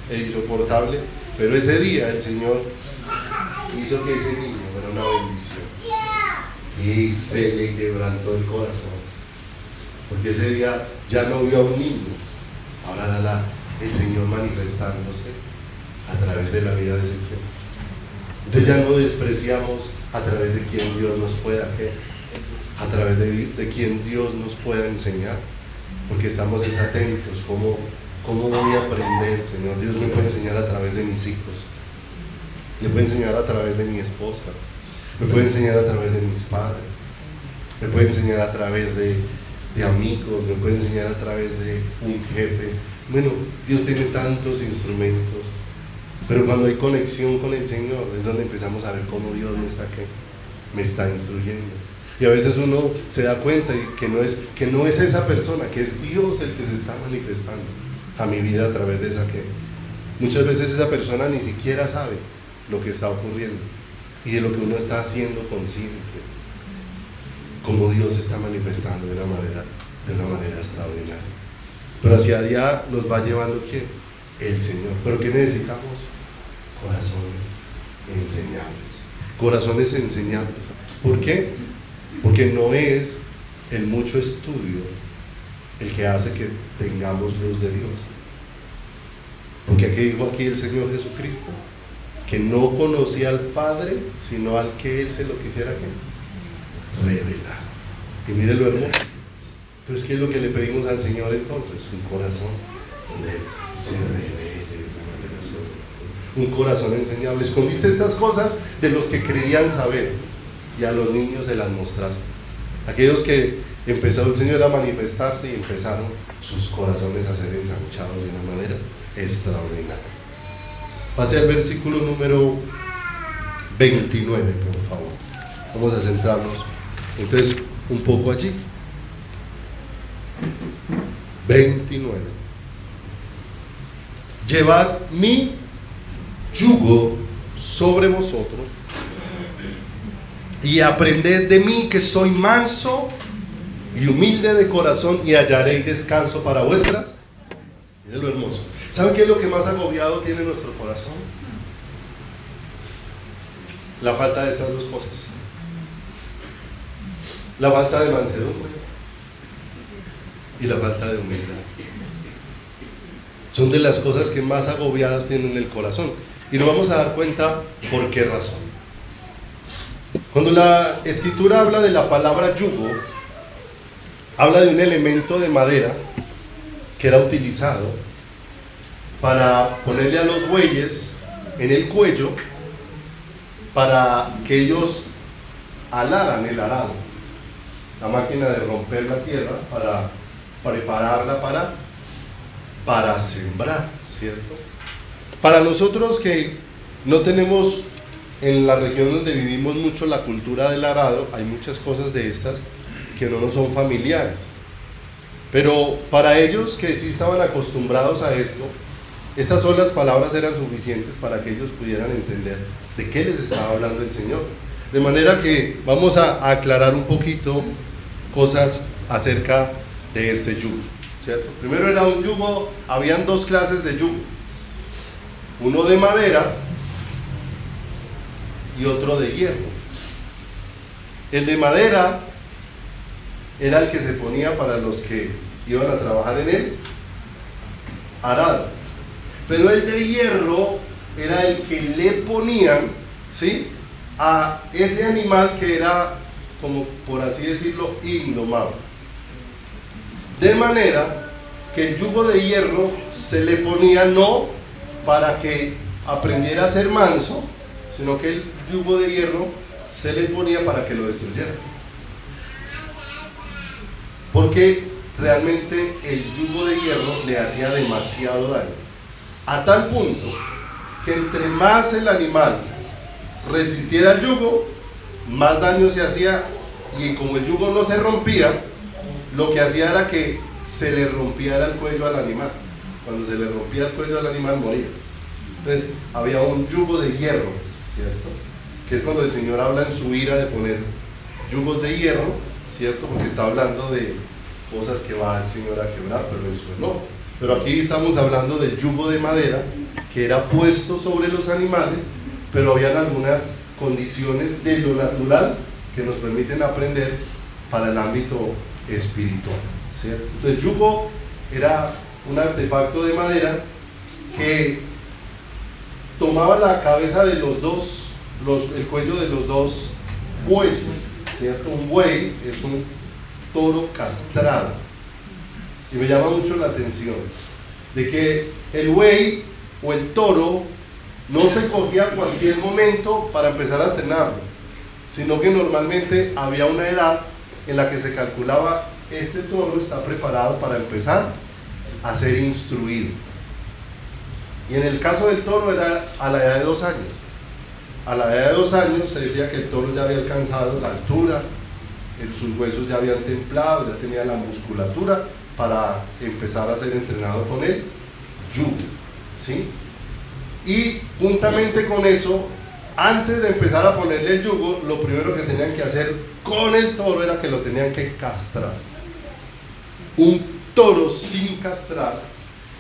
el insoportable, pero ese día el Señor hizo que ese niño fuera una bendición y se le quebrantó el corazón, porque ese día ya no vio a un niño, ahora era el Señor manifestándose a través de la vida de ese tiempo. Entonces ya no despreciamos a través de quien Dios nos pueda a través de quien Dios nos pueda enseñar, porque estamos desatentos. ¿Cómo voy a aprender, Señor? Dios me puede enseñar a través de mis hijos, me puede enseñar a través de mi esposa, me puede enseñar a través de mis padres, me puede enseñar a través de amigos, me puede enseñar a través de un jefe. Bueno, Dios tiene tantos instrumentos, Pero cuando hay conexión con el Señor es donde empezamos a ver cómo Dios me está instruyendo. Y a veces uno se da cuenta que no es esa persona, que es Dios el que se está manifestando a mi vida a través de esa que muchas veces esa persona ni siquiera sabe lo que está ocurriendo y de lo que uno está haciendo consciente, como Dios se está manifestando de una manera extraordinaria. Pero hacia allá nos va llevando ¿quién? El Señor. ¿Pero qué necesitamos? Corazones enseñables. Corazones enseñables. ¿Por qué? Porque no es el mucho estudio el que hace que tengamos luz de Dios. Porque aquí dijo el Señor Jesucristo que no conocía al Padre sino al que Él se lo quisiera revelar. Y mire lo hermoso. Entonces, ¿qué es lo que le pedimos al Señor entonces? Un corazón donde Él se revele de una manera sobrenatural. Un corazón enseñable. Escondiste estas cosas de los que creían saber y a los niños se las mostraste. Aquellos que empezó el Señor a manifestarse y empezaron sus corazones a ser ensanchados de una manera extraordinaria. Pase al versículo número 29, por favor. Vamos a centrarnos entonces un poco allí. 29. Llevad mi yugo sobre vosotros y aprended de mí, que soy manso y humilde de corazón, y hallaréis descanso para vuestras. Miren lo hermoso. ¿Saben qué es lo que más agobiado tiene nuestro corazón? La falta de estas dos cosas. La falta de mansedumbre y la falta de humildad. Son de las cosas que más agobiadas tienen el corazón. Y nos vamos a dar cuenta por qué razón. Cuando la Escritura habla de la palabra yugo, habla de un elemento de madera que era utilizado para ponerle a los bueyes en el cuello para que ellos alaran el arado, la máquina de romper la tierra para prepararla para sembrar, ¿cierto? Para nosotros que no tenemos en la región donde vivimos mucho la cultura del arado, hay muchas cosas de estas que no nos son familiares. Pero para ellos que sí estaban acostumbrados a esto, estas solas palabras eran suficientes para que ellos pudieran entender de qué les estaba hablando el Señor. De manera que vamos a aclarar un poquito cosas acerca de este yugo, ¿cierto? Primero era un yugo, habían dos clases de yugo, uno de madera y otro de hierro. El de madera era el que se ponía para los que iban a trabajar en el arado, pero el de hierro era el que le ponían, ¿sí?, a ese animal que era, como por así decirlo, indomable. De manera que el yugo de hierro se le ponía no para que aprendiera a ser manso, sino que el yugo de hierro se le ponía para que lo destruyera. Porque realmente el yugo de hierro le hacía demasiado daño, a tal punto que entre más el animal resistiera el yugo, más daño se hacía, y como el yugo no se rompía, lo que hacía era que se le rompiera el cuello al animal. Cuando se le rompía el cuello al animal, moría. Entonces había un yugo de hierro, ¿cierto? Que es cuando el Señor habla en su ira de poner yugos de hierro, ¿cierto? Porque está hablando de cosas que va el Señor a quebrar, pero eso no. Pero aquí estamos hablando del yugo de madera que era puesto sobre los animales, pero habían algunas condiciones de lo natural que nos permiten aprender para el ámbito espiritual, ¿cierto? Entonces, yugo era un artefacto de madera que tomaba la cabeza de los dos, el cuello de los dos bueyes, ¿cierto? Un buey es un toro castrado, y me llama mucho la atención de que el buey o el toro no se cogía a cualquier momento para empezar a entrenarlo, sino que normalmente había una edad en la que se calculaba: este toro está preparado para empezar a ser instruido. Y en el caso del toro era a la edad de 2 años. A la edad de 2 años se decía que el toro ya había alcanzado la altura, sus huesos ya habían templado, ya tenía la musculatura para empezar a ser entrenado con el yugo, ¿sí? Y juntamente con eso, antes de empezar a ponerle el yugo, lo primero que tenían que hacer con el toro era que lo tenían que castrar. Un toro sin castrar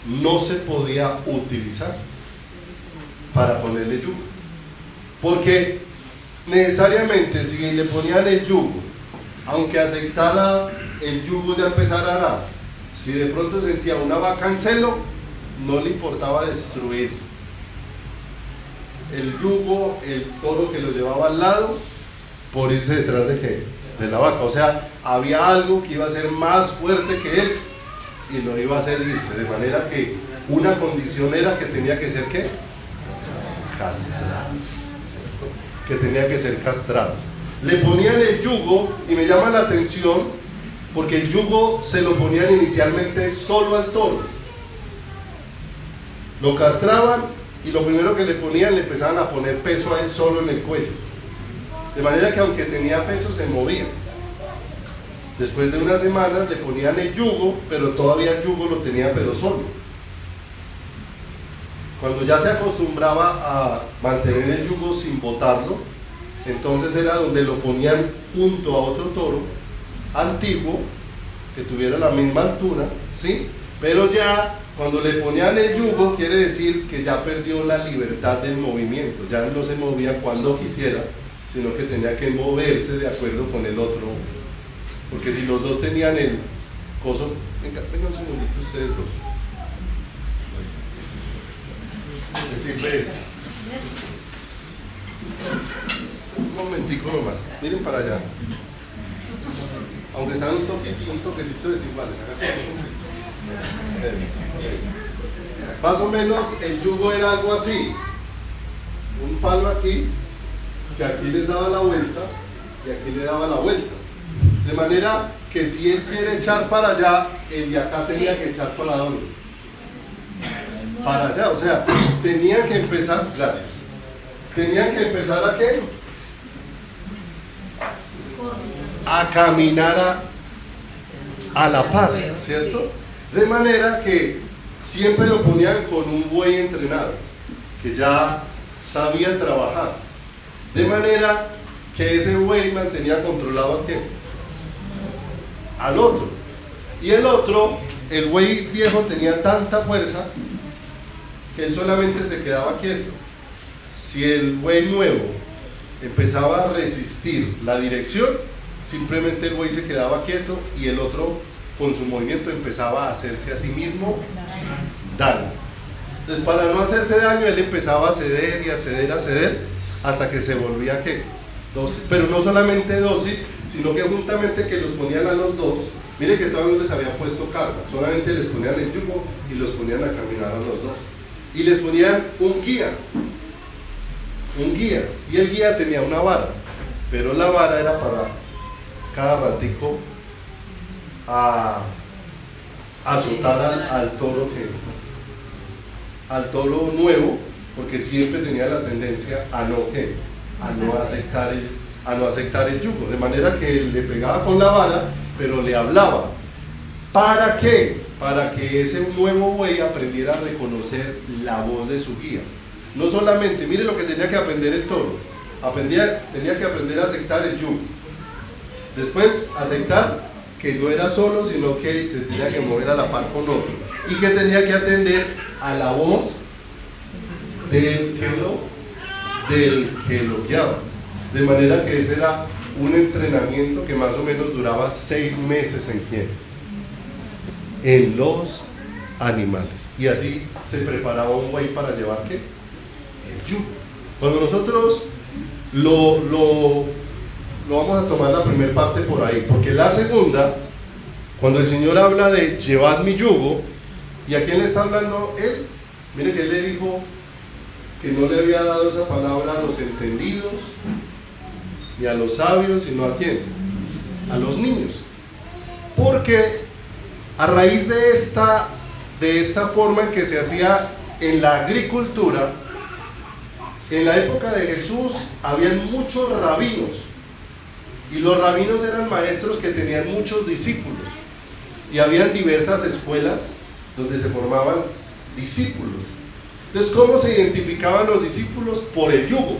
no se podía utilizar para ponerle yugo, porque necesariamente si le ponían el yugo, aunque aceptara el yugo de empezar a arar, si de pronto sentía una vaca en celo, no le importaba destruir el yugo, el toro que lo llevaba al lado, por irse detrás de ¿qué? De la vaca. O sea, había algo que iba a ser más fuerte que él y lo iba a hacer irse, de manera que una condición era que tenía que ser ¿qué? Castrado, ¿cierto? Que tenía que ser castrado. Le ponían el yugo, y me llama la atención porque el yugo se lo ponían inicialmente solo al toro, lo castraban y lo primero que le ponían, le empezaban a poner peso a él solo en el cuello, de manera que aunque tenía peso se movía. Después de unas semanas le ponían el yugo, pero todavía el yugo lo tenía pero solo. Cuando ya se acostumbraba a mantener el yugo sin botarlo, entonces era donde lo ponían junto a otro toro antiguo que tuviera la misma altura, ¿sí? Pero ya cuando le ponían el yugo, quiere decir que ya perdió la libertad del movimiento, ya no se movía cuando quisiera, sino que tenía que moverse de acuerdo con el otro, porque si los dos tenían el coso, venga un segundito ustedes dos, ¿les sirve eso? Un momentico nomás, miren para allá, aunque están un toquecito desiguales, más o menos el yugo era algo así, un palo aquí, que aquí les daba la vuelta y aquí le daba la vuelta, de manera que si él quiere echar para allá, el de acá tenía que echar para dónde, para allá, o sea, tenían que empezar, gracias, tenían que empezar ¿a qué? A caminar a la par, ¿cierto? De manera que siempre lo ponían con un buey entrenado, que ya sabía trabajar, de manera que ese buey mantenía controlado ¿a quién? Al otro. Y el otro, el buey viejo tenía tanta fuerza que él solamente se quedaba quieto. Si el buey nuevo empezaba a resistir la dirección, simplemente el buey se quedaba quieto y el otro con su movimiento empezaba a hacerse a sí mismo daño. Entonces, para no hacerse daño, él empezaba a ceder y a ceder, a ceder, hasta que se volvía ¿qué? Dócil. Pero no solamente dócil, sino que juntamente que los ponían a los dos, miren que todavía no les habían puesto carga, solamente les ponían el yugo y los ponían a caminar a los dos. Y les ponían un guía, y el guía tenía una vara, pero la vara era para cada ratico a azotar al toro al toro nuevo, porque siempre tenía la tendencia a no aceptar el yugo, de manera que le pegaba con la vara, pero le hablaba. ¿Para qué? Para que ese nuevo buey aprendiera a reconocer la voz de su guía. No solamente, mire lo que tenía que aprender el toro, tenía que aprender a aceptar el yugo, después aceptar que no era solo, sino que se tenía que mover a la par con otro, y que tenía que atender a la voz del que lo guiaba, de manera que ese era un entrenamiento que más o menos duraba 6 meses. ¿En quién? En los animales. Y así se preparaba un buey para llevar ¿qué? El yugo. Cuando nosotros lo vamos a tomar la primera parte por ahí, porque la segunda, cuando el Señor habla de llevad mi yugo, ¿y a quién le está hablando él? Mire que él le dijo que no le había dado esa palabra a los entendidos ni a los sabios, sino ¿a quién? A los niños, porque a raíz de esta forma en que se hacía en la agricultura, en la época de Jesús, habían muchos rabinos. Y los rabinos eran maestros que tenían muchos discípulos. Y habían diversas escuelas donde se formaban discípulos. Entonces, ¿cómo se identificaban los discípulos? Por el yugo.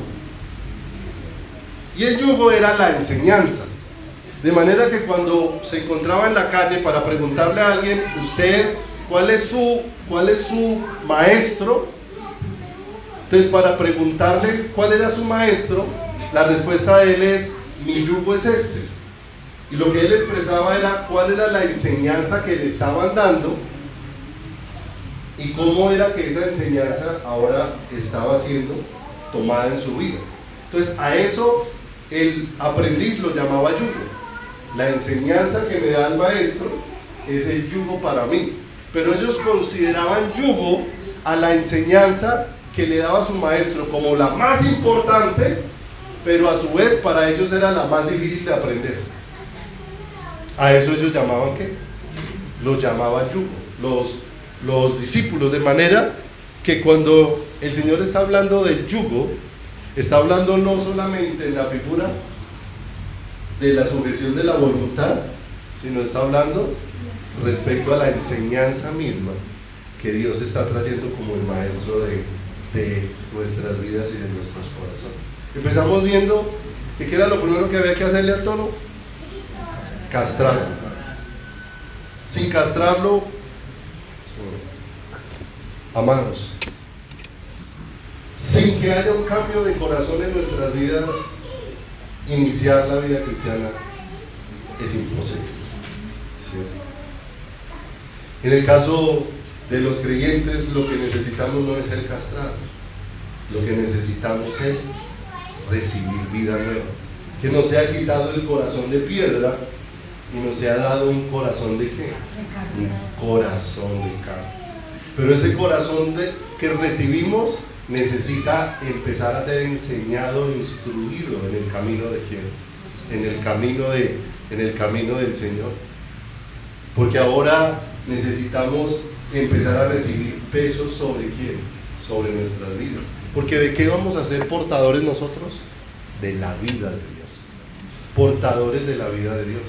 Y el yugo era la enseñanza. De manera que cuando se encontraba en la calle para preguntarle a alguien, usted, ¿cuál es su maestro? Entonces, para preguntarle cuál era su maestro, la respuesta de él es, mi yugo es este. Y lo que él expresaba era cuál era la enseñanza que le estaban dando y cómo era que esa enseñanza ahora estaba siendo tomada en su vida. Entonces, a eso el aprendiz lo llamaba yugo. La enseñanza que me da el maestro es el yugo para mí. Pero ellos consideraban yugo a la enseñanza que le daba su maestro como la más importante, pero a su vez para ellos era la más difícil de aprender. A eso ellos llamaban ¿qué? Los llamaban yugo, los discípulos. De manera que cuando el Señor está hablando del yugo, está hablando no solamente en la figura de la sujeción de la voluntad, sino está hablando respecto a la enseñanza misma que Dios está trayendo como el maestro de nuestras vidas y de nuestros corazones. Empezamos viendo que ¿qué era lo primero que había que hacerle al toro? Castrarlo. Sin castrarlo, amados, sin que haya un cambio de corazón en nuestras vidas, iniciar la vida cristiana es imposible, ¿cierto? En el caso de los creyentes, lo que necesitamos no es ser castrados, lo que necesitamos es recibir vida nueva, que nos sea quitado el corazón de piedra y nos sea dado un corazón de ¿qué? Un corazón de carne. Pero ese corazón que recibimos necesita empezar a ser enseñado e instruido en el camino de ¿quién? En el camino del Señor. Porque ahora necesitamos empezar a recibir peso sobre ¿quién? Sobre nuestras vidas. Porque ¿de qué vamos a ser portadores nosotros? De la vida de Dios. Portadores de la vida de Dios.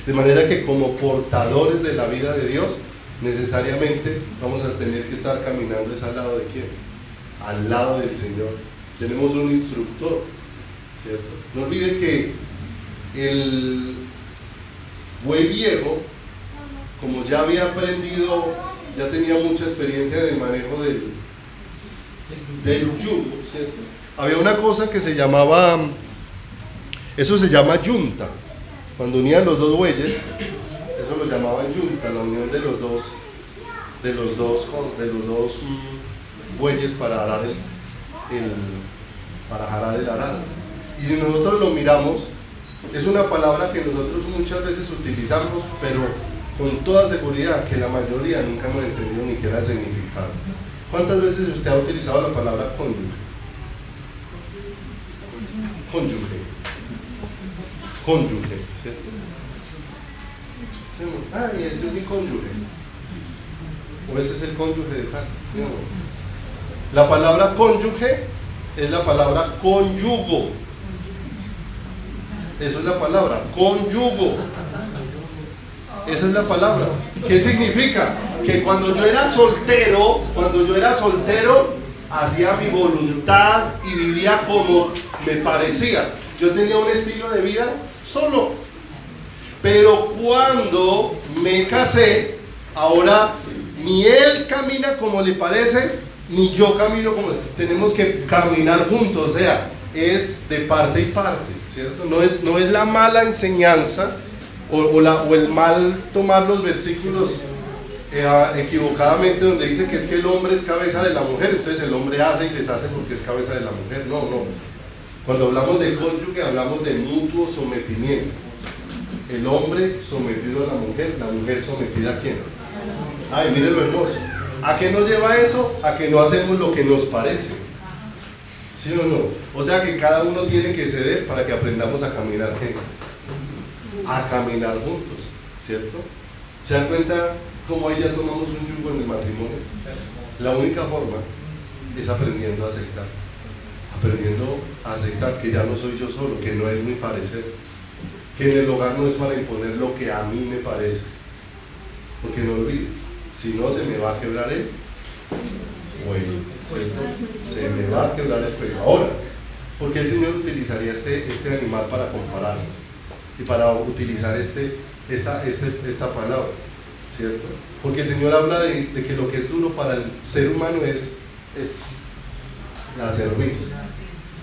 De manera que como portadores de la vida de Dios, necesariamente vamos a tener que estar caminando al lado de ¿quién? Al lado del Señor. Tenemos un instructor, ¿cierto? No olviden que el buey viejo, como ya había aprendido, ya tenía mucha experiencia en el manejo del yugo, ¿cierto? Había una cosa que se llamaba, eso se llama yunta. Cuando unían los dos bueyes, eso lo llamaban yunta, la unión de los dos bueyes para jalar el arado. Y si nosotros lo miramos, es una palabra que nosotros muchas veces utilizamos, pero con toda seguridad que la mayoría nunca hemos entendido ni siquiera el significado. ¿Cuántas veces usted ha utilizado la palabra cónyuge? Cónyuge, ¿cierto? Y ese es mi cónyuge. O ese es el cónyuge de tal. ¿Sí? La palabra cónyuge es la palabra conyugo. Eso es la palabra, conyugo. Esa es la palabra. ¿Qué significa? Que cuando yo era soltero, hacía mi voluntad y vivía como me parecía. Yo tenía un estilo de vida solo. Pero cuando me casé, ahora ni él camina como le parece, ni yo camino como... Tenemos que caminar juntos, o sea, es de parte y parte, ¿cierto? No es la mala enseñanza o el mal tomar los versículos equivocadamente, donde dice que es que el hombre es cabeza de la mujer, entonces el hombre hace y deshace porque es cabeza de la mujer. No. Cuando hablamos de cónyuge, hablamos de mutuo sometimiento. El hombre sometido a la mujer sometida ¿a quién? Ay, miren lo hermoso. ¿A qué nos lleva eso? A que no hacemos lo que nos parece. ¿Sí o no? O sea que cada uno tiene que ceder para que aprendamos a caminar ¿qué? A caminar juntos, ¿cierto? ¿Se dan cuenta como ahí ya tomamos un yugo en el matrimonio. La única forma es aprendiendo a aceptar. Aprendiendo a aceptar que ya no soy yo solo, que no es mi parecer, que en el hogar no es para imponer lo que a mí me parece, porque no olvide, si no se me va a quebrar el cuello, se me va a quebrar el cuello. Ahora, ¿por qué el Señor utilizaría este animal para compararlo y para utilizar esta palabra? ¿Cierto? Porque el Señor habla de que lo que es duro para el ser humano es la cerviz.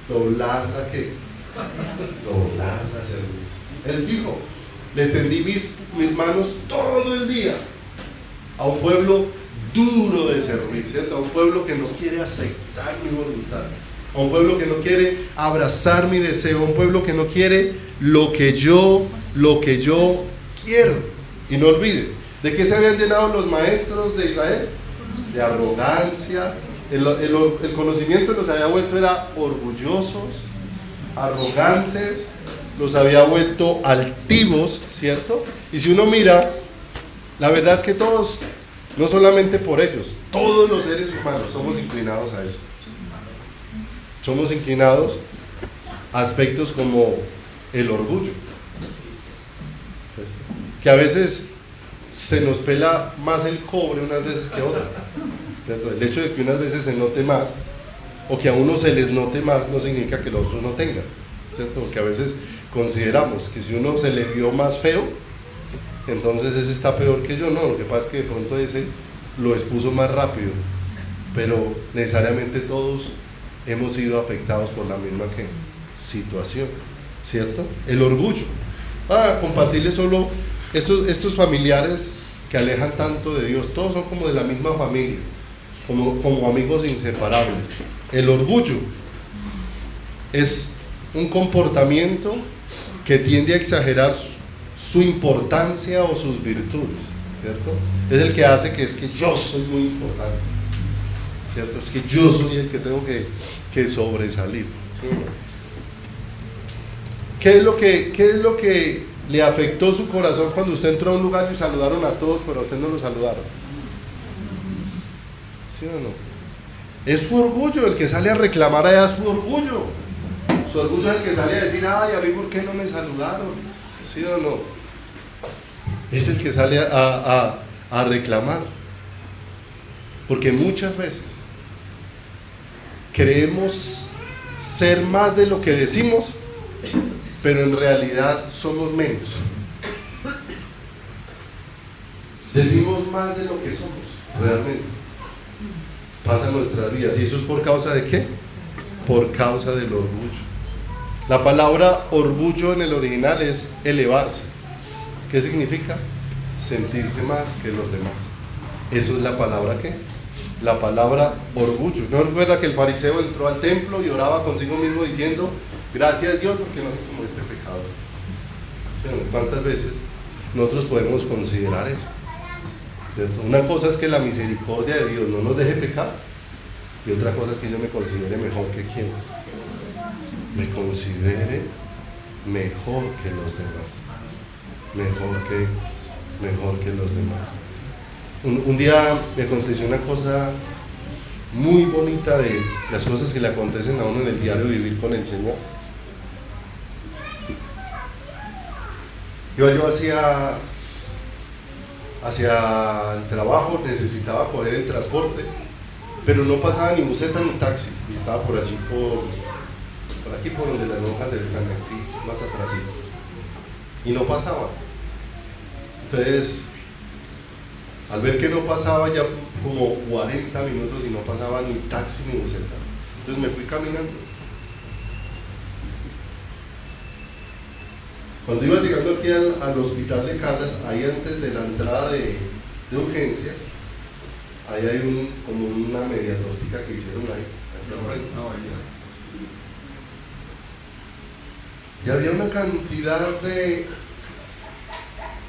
Doblar la cerviz. Él dijo: le extendí mis manos todo el día a un pueblo duro de servir, ¿cierto? A un pueblo que no quiere aceptar mi voluntad, a un pueblo que no quiere abrazar mi deseo, a un pueblo que no quiere lo que yo quiero. Y no olvide, ¿de qué se habían llenado los maestros de Israel? De arrogancia. El conocimiento los había vuelto orgullosos, arrogantes, los había vuelto altivos, ¿cierto? Y si uno mira, la verdad es que todos, no solamente por ellos, todos los seres humanos somos inclinados a eso. Somos inclinados a aspectos como el orgullo, que a veces se nos pela más el cobre unas veces que otras, ¿cierto? El hecho de que unas veces se note más o que a uno se les note más no significa que el otro no tenga, ¿cierto? Porque a veces consideramos que si uno se le vio más feo, entonces ese está peor que yo. No, lo que pasa es que de pronto ese lo expuso más rápido, pero necesariamente todos hemos sido afectados por la misma situación, ¿cierto? El orgullo. Compartirles solo estos familiares que alejan tanto de Dios, todos son como de la misma familia, como amigos inseparables. El orgullo es un comportamiento que tiende a exagerar su importancia o sus virtudes, ¿cierto? Es el que hace que es que yo soy muy importante, ¿cierto? Es que yo soy el que tengo que sobresalir, ¿sí? ¿Qué es lo que le afectó su corazón cuando usted entró a un lugar y saludaron a todos, pero a usted no lo saludaron? ¿Sí o no? Es su orgullo el que sale a reclamar allá, su orgullo. Su orgullo es el que sale a decir: ay, a mí ¿por qué no me saludaron? ¿Sí o no? Es el que sale a reclamar. Porque muchas veces creemos ser más de lo que decimos, pero en realidad somos menos. Decimos más de lo que somos, realmente. Pasa en nuestras vidas. ¿Y eso es por causa de qué? Por causa del orgullo. La palabra orgullo en el original es elevarse. ¿Qué significa? Sentirse más que los demás. Eso es la palabra ¿qué? La palabra orgullo. ¿No recuerda que el fariseo entró al templo y oraba consigo mismo diciendo: gracias a Dios porque no soy como este pecador? ¿Sí? ¿Cuántas veces nosotros podemos considerar eso? ¿Cierto? Una cosa es que la misericordia de Dios no nos deje pecar, y otra cosa es que yo me considere mejor que quién. Me considere mejor que los demás. Mejor que los demás. Un día me aconteció una cosa muy bonita, de las cosas que le acontecen a uno en el diario vivir con el Señor. Yo hacia el trabajo, necesitaba coger el transporte, pero no pasaba ni buseta ni taxi, y estaba por allí, por aquí por donde las lonjas del Canacrí, más atrásito, y no pasaba. Entonces, al ver que no pasaba ya como 40 minutos y no pasaba ni taxi ni buseta, entonces me fui caminando. Cuando iba llegando aquí al hospital de Caldas, ahí antes de la entrada de urgencias, ahí hay como una media tortica que hicieron ahí al frente. Y había una cantidad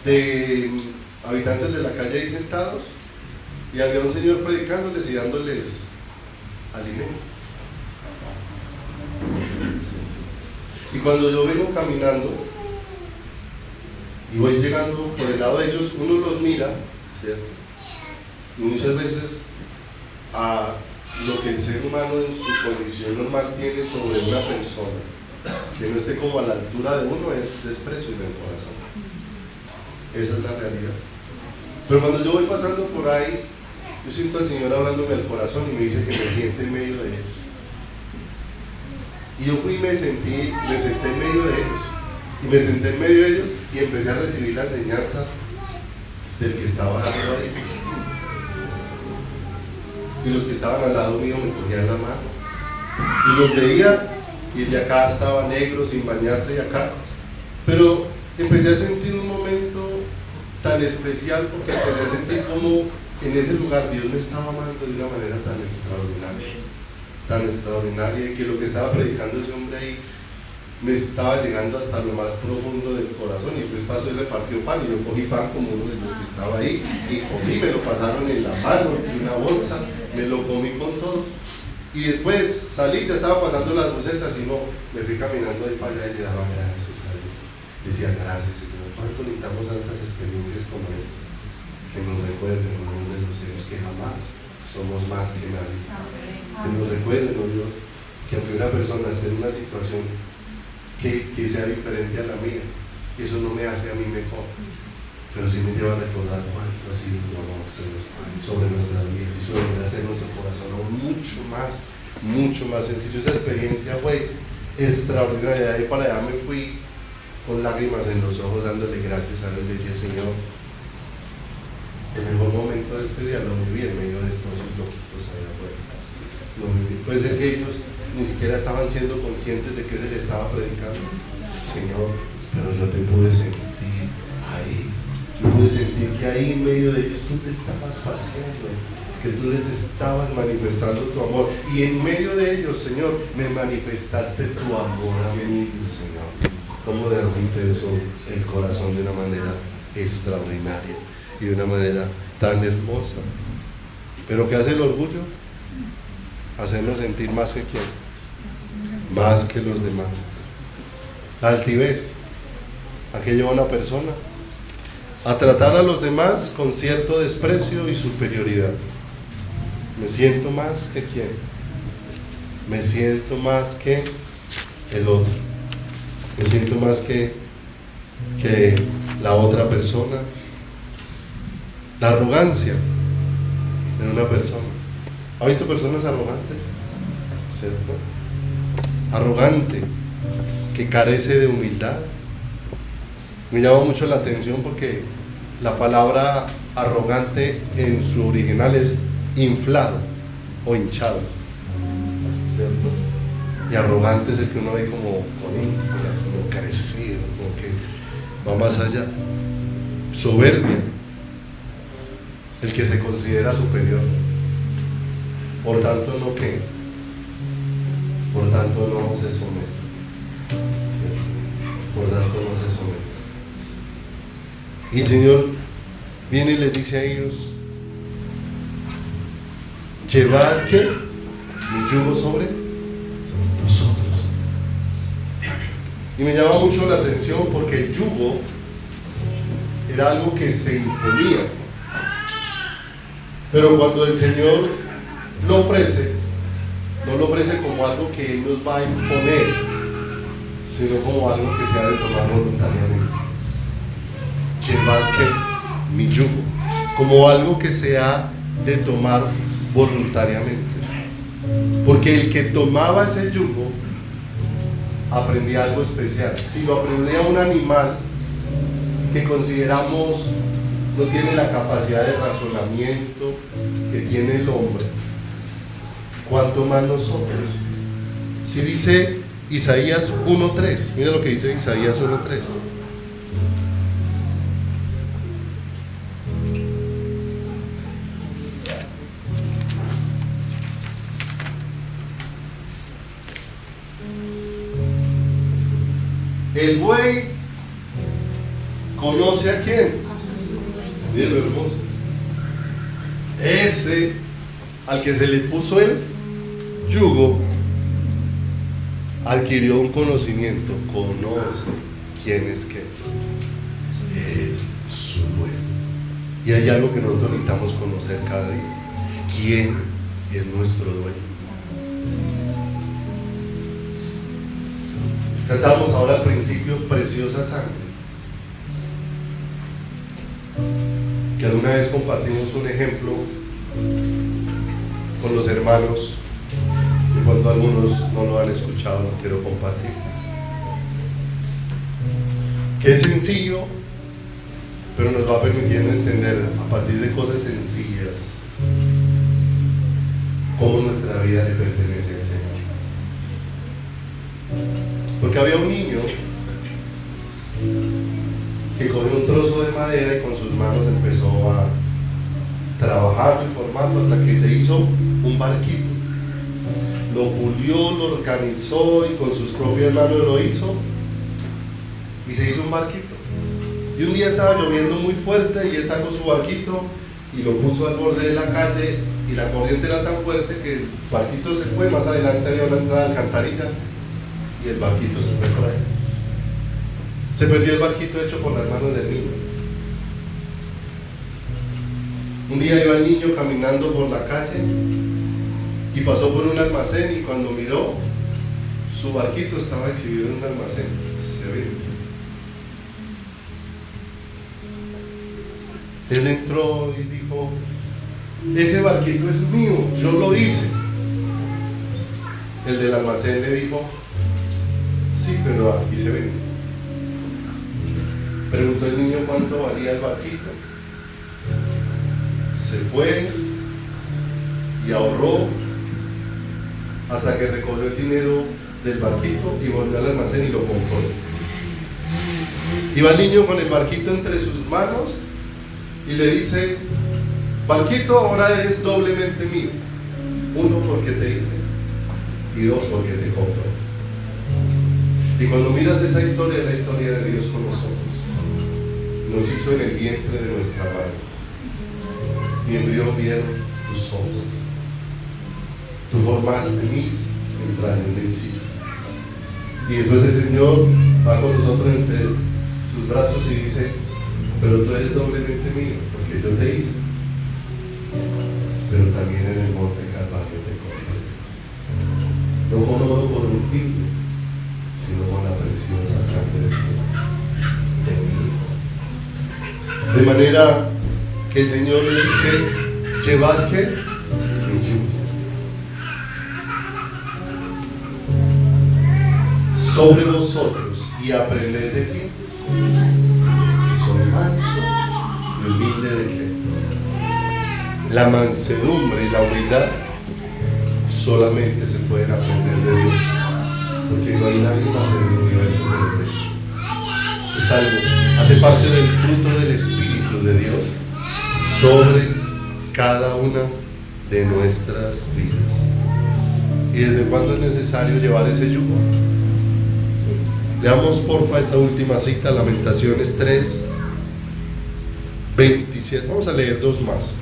de habitantes de la calle ahí sentados, y había un señor predicándoles y dándoles alimento. Y cuando yo vengo caminando y voy llegando por el lado de ellos, uno los mira ¿cierto? Y muchas veces a lo que el ser humano en su condición normal tiene sobre una persona que no esté como a la altura de uno es desprecio en el corazón. Esa es la realidad. Pero cuando yo voy pasando por ahí, yo siento al Señor hablándome al corazón y me dice que me siente en medio de ellos. Y yo fui y me senté en medio de ellos. Y me senté en medio de ellos y empecé a recibir la enseñanza del que estaba arriba de ellos. Y los que estaban al lado mío me cogían la mano. Y los veía, y el de acá estaba negro, sin bañarse, y acá. Pero empecé a sentir un momento tan especial, porque empecé a sentir como en ese lugar Dios me estaba amando de una manera tan extraordinaria, y que lo que estaba predicando ese hombre ahí me estaba llegando hasta lo más profundo del corazón. Y después pasó y repartió pan, y yo cogí pan como uno de los que estaba ahí, y comí, me lo pasaron en la mano, en una bolsa, me lo comí con todo. Y después salí, ya estaba pasando las bucetas, y no, me fui caminando ahí para allá y le daba gracias a Dios. Decía, gracias Señor, cuánto necesitamos tantas experiencias como estas, que nos recuerden, oh Dios de los cielos, que jamás somos más que nadie. Que nos recuerden, oh Dios, que aunque una persona esté en una situación que sea diferente a la mía, eso no me hace a mí mejor, pero sí me lleva a recordar cuánto ha sido tu amor, Señor, sobre nuestra vida, y eso debería hacer nuestro corazón mucho más sencillo. Esa experiencia fue extraordinaria. De ahí para allá me fui con lágrimas en los ojos, dándole gracias a Dios. Le decía, Señor, el mejor momento de este día lo viví en medio de todos los loquitos allá afuera. Puede ser que ellos ni siquiera estaban siendo conscientes de que se les estaba predicando, Señor, pero yo te pude sentir ahí. Yo pude sentir que ahí en medio de ellos tú te estabas paseando, que tú les estabas manifestando tu amor, y en medio de ellos, Señor, me manifestaste tu amor a mí, Señor. Cómo de repente eso el corazón de una manera extraordinaria y de una manera tan hermosa. Pero ¿qué hace el orgullo? Hacernos sentir más que quién, más que los demás. La altivez, ¿a qué lleva una persona? A tratar a los demás con cierto desprecio y superioridad. Me siento más que quién, me siento más que el otro, me siento más que la otra persona. La arrogancia de una persona. ¿Ha visto personas arrogantes? ¿Cierto? Arrogante, que carece de humildad. Me llama mucho la atención porque la palabra arrogante en su original es inflado o hinchado, ¿cierto? Y arrogante es el que uno ve como con ínfulas, como crecido, como que va más allá. Soberbia, el que se considera superior. Por tanto, no que, por tanto no se somete, ¿cierto? Por tanto no se somete. Y el Señor viene y les dice a ellos, llevad ¿qué? Mi yugo sobre vosotros. Y me llama mucho la atención porque el yugo era algo que se imponía, pero cuando el Señor lo ofrece, no lo ofrece como algo que Él nos va a imponer, sino como algo que se ha de tomar voluntariamente. Llevad ¿qué? Mi yugo, como algo que se ha de tomar voluntariamente, porque el que tomaba ese yugo aprendía algo especial. Si lo aprendía un animal que consideramos no tiene la capacidad de razonamiento que tiene el hombre, ¿cuánto más nosotros? Si dice Isaías 1:3, mira lo que dice Isaías 1:3. El buey conoce a quién. Mira lo hermoso. Ese al que se le puso el yugo adquirió un conocimiento, conoce quién es quién. Es su dueño. Y hay algo que nosotros necesitamos conocer cada día. ¿Quién es nuestro dueño? Cantamos ahora al principio Preciosa Sangre, que alguna vez compartimos un ejemplo con los hermanos, y cuando algunos no lo han escuchado, lo quiero compartir. Que es sencillo, pero nos va permitiendo entender a partir de cosas sencillas cómo nuestra vida le pertenece al Señor. Porque había un niño que cogió un trozo de madera y con sus manos empezó a trabajarlo y formarlo hasta que se hizo un barquito. Lo pulió, lo organizó y con sus propias manos lo hizo y se hizo un barquito. Y un día estaba lloviendo muy fuerte y él sacó su barquito y lo puso al borde de la calle y la corriente era tan fuerte que el barquito se fue. Más adelante había una entrada de alcantarilla y el barquito se fue por ahí. Se perdió el barquito hecho por las manos del niño. Un día iba el niño caminando por la calle y pasó por un almacén y cuando miró, su barquito estaba exhibido en un almacén. Se ve. Él entró y dijo: ese barquito es mío, yo lo hice. El del almacén le dijo: sí, pero aquí se vende. Preguntó el niño cuánto valía el barquito. Se fue y ahorró hasta que recogió el dinero del barquito y volvió al almacén y lo compró. Iba el niño con el barquito entre sus manos y le dice: barquito, ahora eres doblemente mío. Uno, porque te hice, y dos, porque te compro. Y cuando miras esa historia, es la historia de Dios con nosotros. Nos hizo en el vientre de nuestra madre. Mi embrión vieron tus ojos. Tú formaste mis entrañas, me hiciste. Y después el Señor va con nosotros entre sus brazos y dice: pero tú eres doblemente mío, porque yo te hice. Pero también en el monte Calvario te compré. No con oro corruptible, sino con la preciosa sangre de mi Hijo. De manera que el Señor le dice: llevad que mi yugo sobre vosotros y aprended de quién, que soy manso y humilde de quién. La mansedumbre y la humildad solamente se pueden aprender de Dios, porque no hay nadie más en el universo que lo tenga. Es algo, hace parte del fruto del Espíritu de Dios sobre cada una de nuestras vidas. ¿Y desde cuándo es necesario llevar ese yugo? Leamos porfa esta última cita, Lamentaciones 3, 27. Vamos a leer dos más.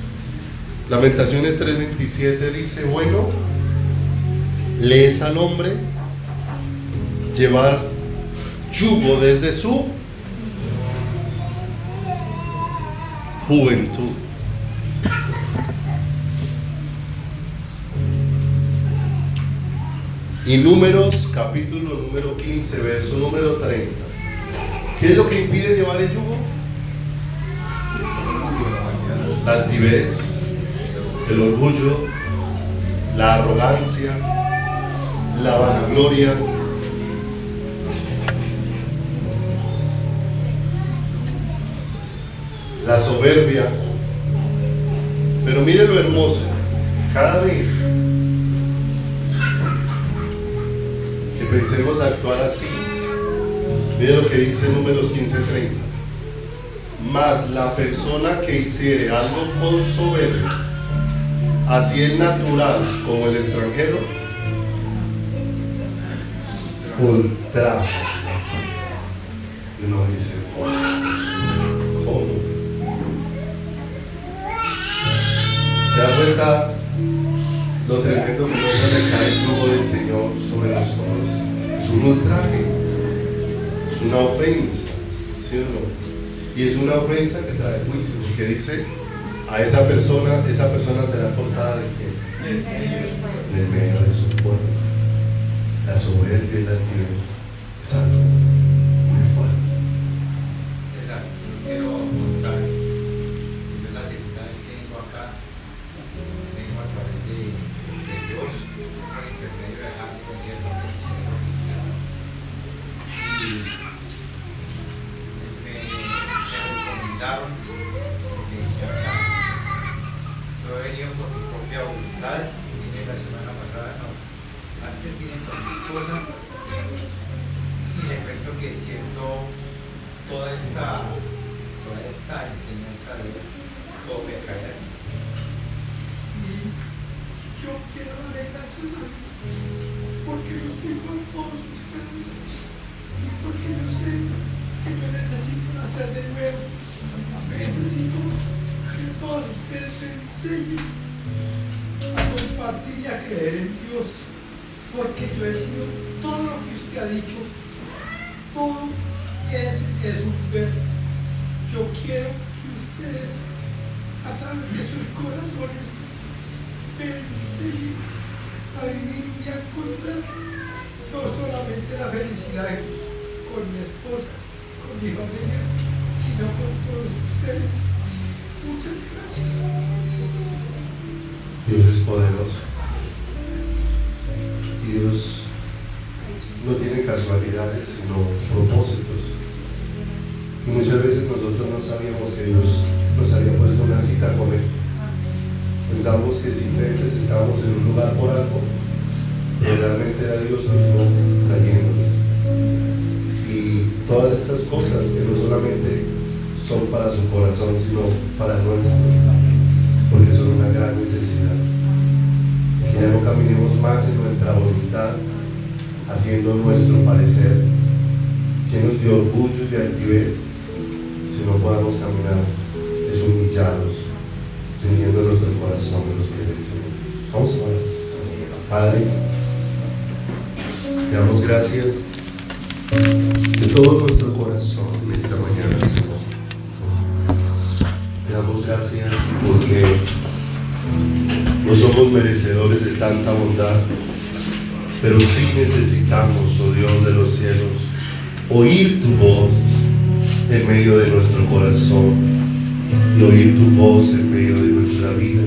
Lamentaciones 3, 27 dice: bueno, le es al hombre llevar yugo desde su juventud. Y Números, capítulo número 15, verso número 30. ¿Qué es lo que impide llevar el yugo? La altivez, el orgullo, la arrogancia, la vanagloria, la soberbia. Pero mire lo hermoso, cada vez que pensemos actuar así, mire lo que dice Números 15:30: mas la persona que hiciere algo con soberbia, así el natural como el extranjero, ultraja. Y uno dice: wow, ¿cómo? ¿Se da cuenta lo tremendo que nos hace caer el yugo del Señor sobre nosotros? Es un ultraje, es una ofensa, ¿sí o no? Y es una ofensa que trae juicio, porque dice, a esa persona será cortada ¿de qué? Del medio de su pueblo. La soberbia y la altivez es algo muy fuerte. César, yo quiero contar, yo la segunda vez que vengo acá, vengo a través de Dios, por intermedio de Jaime Gobierno del Señor Cristiano. Y me recomendaron que viniera acá. Yo he venido por mi propia voluntad, vine la semana pasada, no, antes vine con mi esposa y le cuento que siendo toda esta enseñanza de él, todo me cae a mí. Y yo quiero darle gracias a Dios porque los tengo a todos ustedes y porque yo sé que yo necesito nacer de nuevo. Necesito que todos ustedes me enseñen a compartir y a creer en Dios, porque yo he sido todo lo que usted ha dicho, todo es un verbo. Yo quiero que ustedes, a través de sus corazones, me enseñen a vivir y a encontrar no solamente la felicidad con mi esposa, con mi familia, sino con todos ustedes. Muchas gracias. Dios es poderoso. Y Dios no tiene casualidades, sino propósitos. Y muchas veces nosotros no sabíamos que Dios nos había puesto una cita con Él. Pensábamos que simplemente estábamos en un lugar por algo, pero realmente era Dios mismo trayéndonos. Y todas estas cosas que no solamente son para su corazón, sino para nuestro, porque son una gran necesidad. Que ya no caminemos más en nuestra voluntad, haciendo nuestro parecer, llenos de orgullo y de altivez, sino podamos caminar deshumillados, rindiendo nuestro corazón en los pies del Señor. Vamos a orar. Padre, te damos gracias de todo nuestro corazón en esta mañana, Señor. Te damos gracias porque no somos merecedores de tanta bondad, pero sí necesitamos, oh Dios de los cielos, oír tu voz en medio de nuestro corazón y oír tu voz en medio de nuestra vida.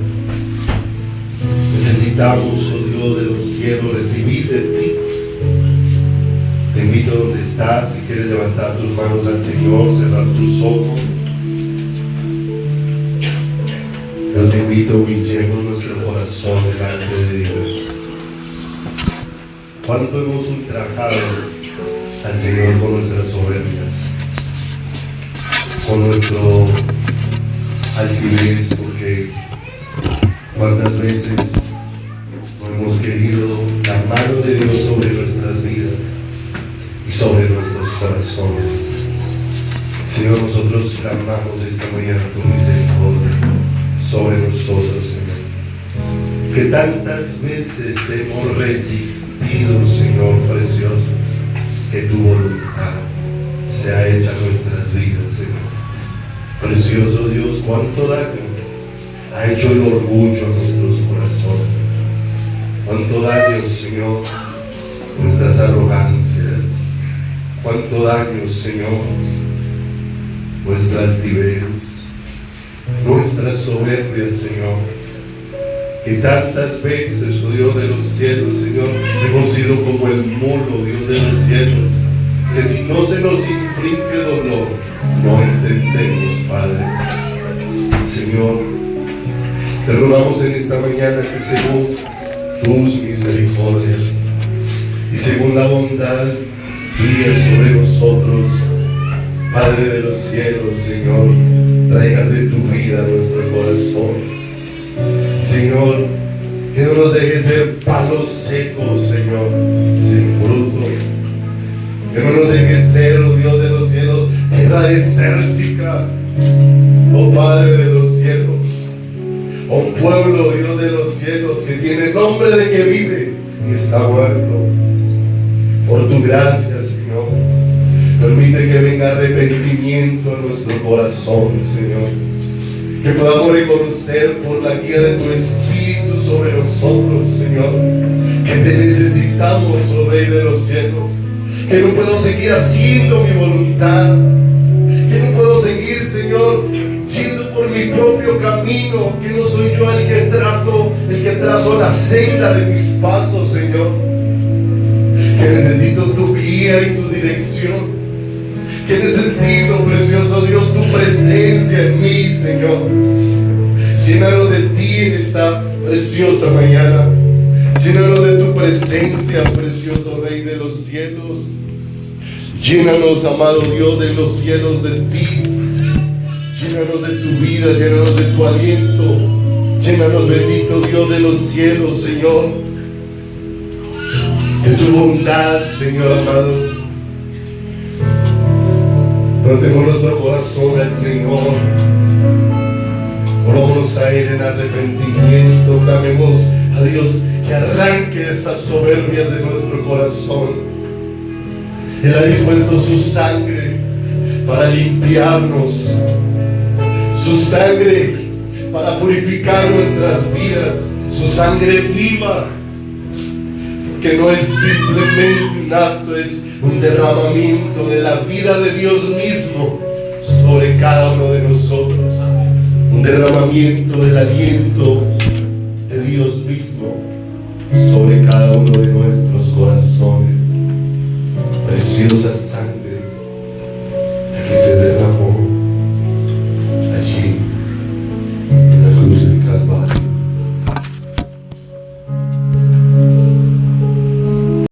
Necesitamos, oh Dios de los cielos, recibir de ti. Te invito donde estás, si quieres levantar tus manos al Señor, cerrar tus ojos. Yo te invito, humillemos nuestro corazón delante de Dios. ¿Cuánto hemos ultrajado al Señor con nuestras soberbias, con nuestro altivez? Porque cuántas veces no hemos querido la mano de Dios sobre nuestras vidas y sobre nuestros corazones. Señor, nosotros clamamos esta mañana tu misericordia sobre nosotros, Señor, que tantas veces hemos resistido, Señor precioso, que tu voluntad sea hecha en nuestras vidas, Señor. Precioso Dios, cuánto daño ha hecho el orgullo a nuestros corazones, cuánto daño, Señor, nuestras arrogancias, cuánto daño, Señor, nuestra altivez, nuestra soberbia, Señor, que tantas veces, oh Dios de los cielos, Señor, hemos sido como el mulo, Dios de los cielos, que si no se nos inflige dolor, no entendemos, Padre. Señor, te rogamos en esta mañana que según tus misericordias y según la bondad tuya sobre nosotros, Padre de los cielos, Señor, traigas de tu vida a nuestro corazón. Señor, que no nos dejes ser palos secos, Señor, sin fruto. Que no nos dejes ser, oh Dios de los cielos, tierra desértica, oh Padre de los cielos, oh pueblo, Dios de los cielos, que tiene nombre de que vive y está muerto. Por tu gracia, Señor, Permite que venga arrepentimiento a nuestro corazón, Señor. Que podamos reconocer por la guía de tu Espíritu sobre nosotros, Señor, que te necesitamos, oh Rey de los cielos. Que no puedo seguir haciendo mi voluntad. Que no puedo seguir, Señor, yendo por mi propio camino. Que no soy yo el que trazo la senda de mis pasos, Señor. Que necesito tu guía y tu dirección. Que necesito, precioso Dios, tu presencia en mí, Señor. Llénanos de ti en esta preciosa mañana. Llénanos de tu presencia, precioso Rey de los cielos. Llénanos, amado Dios, de los cielos de ti. Llénanos de tu vida, llénanos de tu aliento. Llénanos, bendito Dios de los cielos, Señor, de tu bondad, Señor amado. Levantemos nuestro corazón al Señor. Volvámonos a Él en arrepentimiento. Clamemos a Dios que arranque esas soberbias de nuestro corazón. Él ha dispuesto su sangre para limpiarnos, su sangre para purificar nuestras vidas, su sangre viva, que no es simplemente un acto, es un derramamiento de la vida de Dios mismo sobre cada uno de nosotros, un derramamiento del aliento de Dios mismo sobre cada uno de nuestros corazones. Preciosas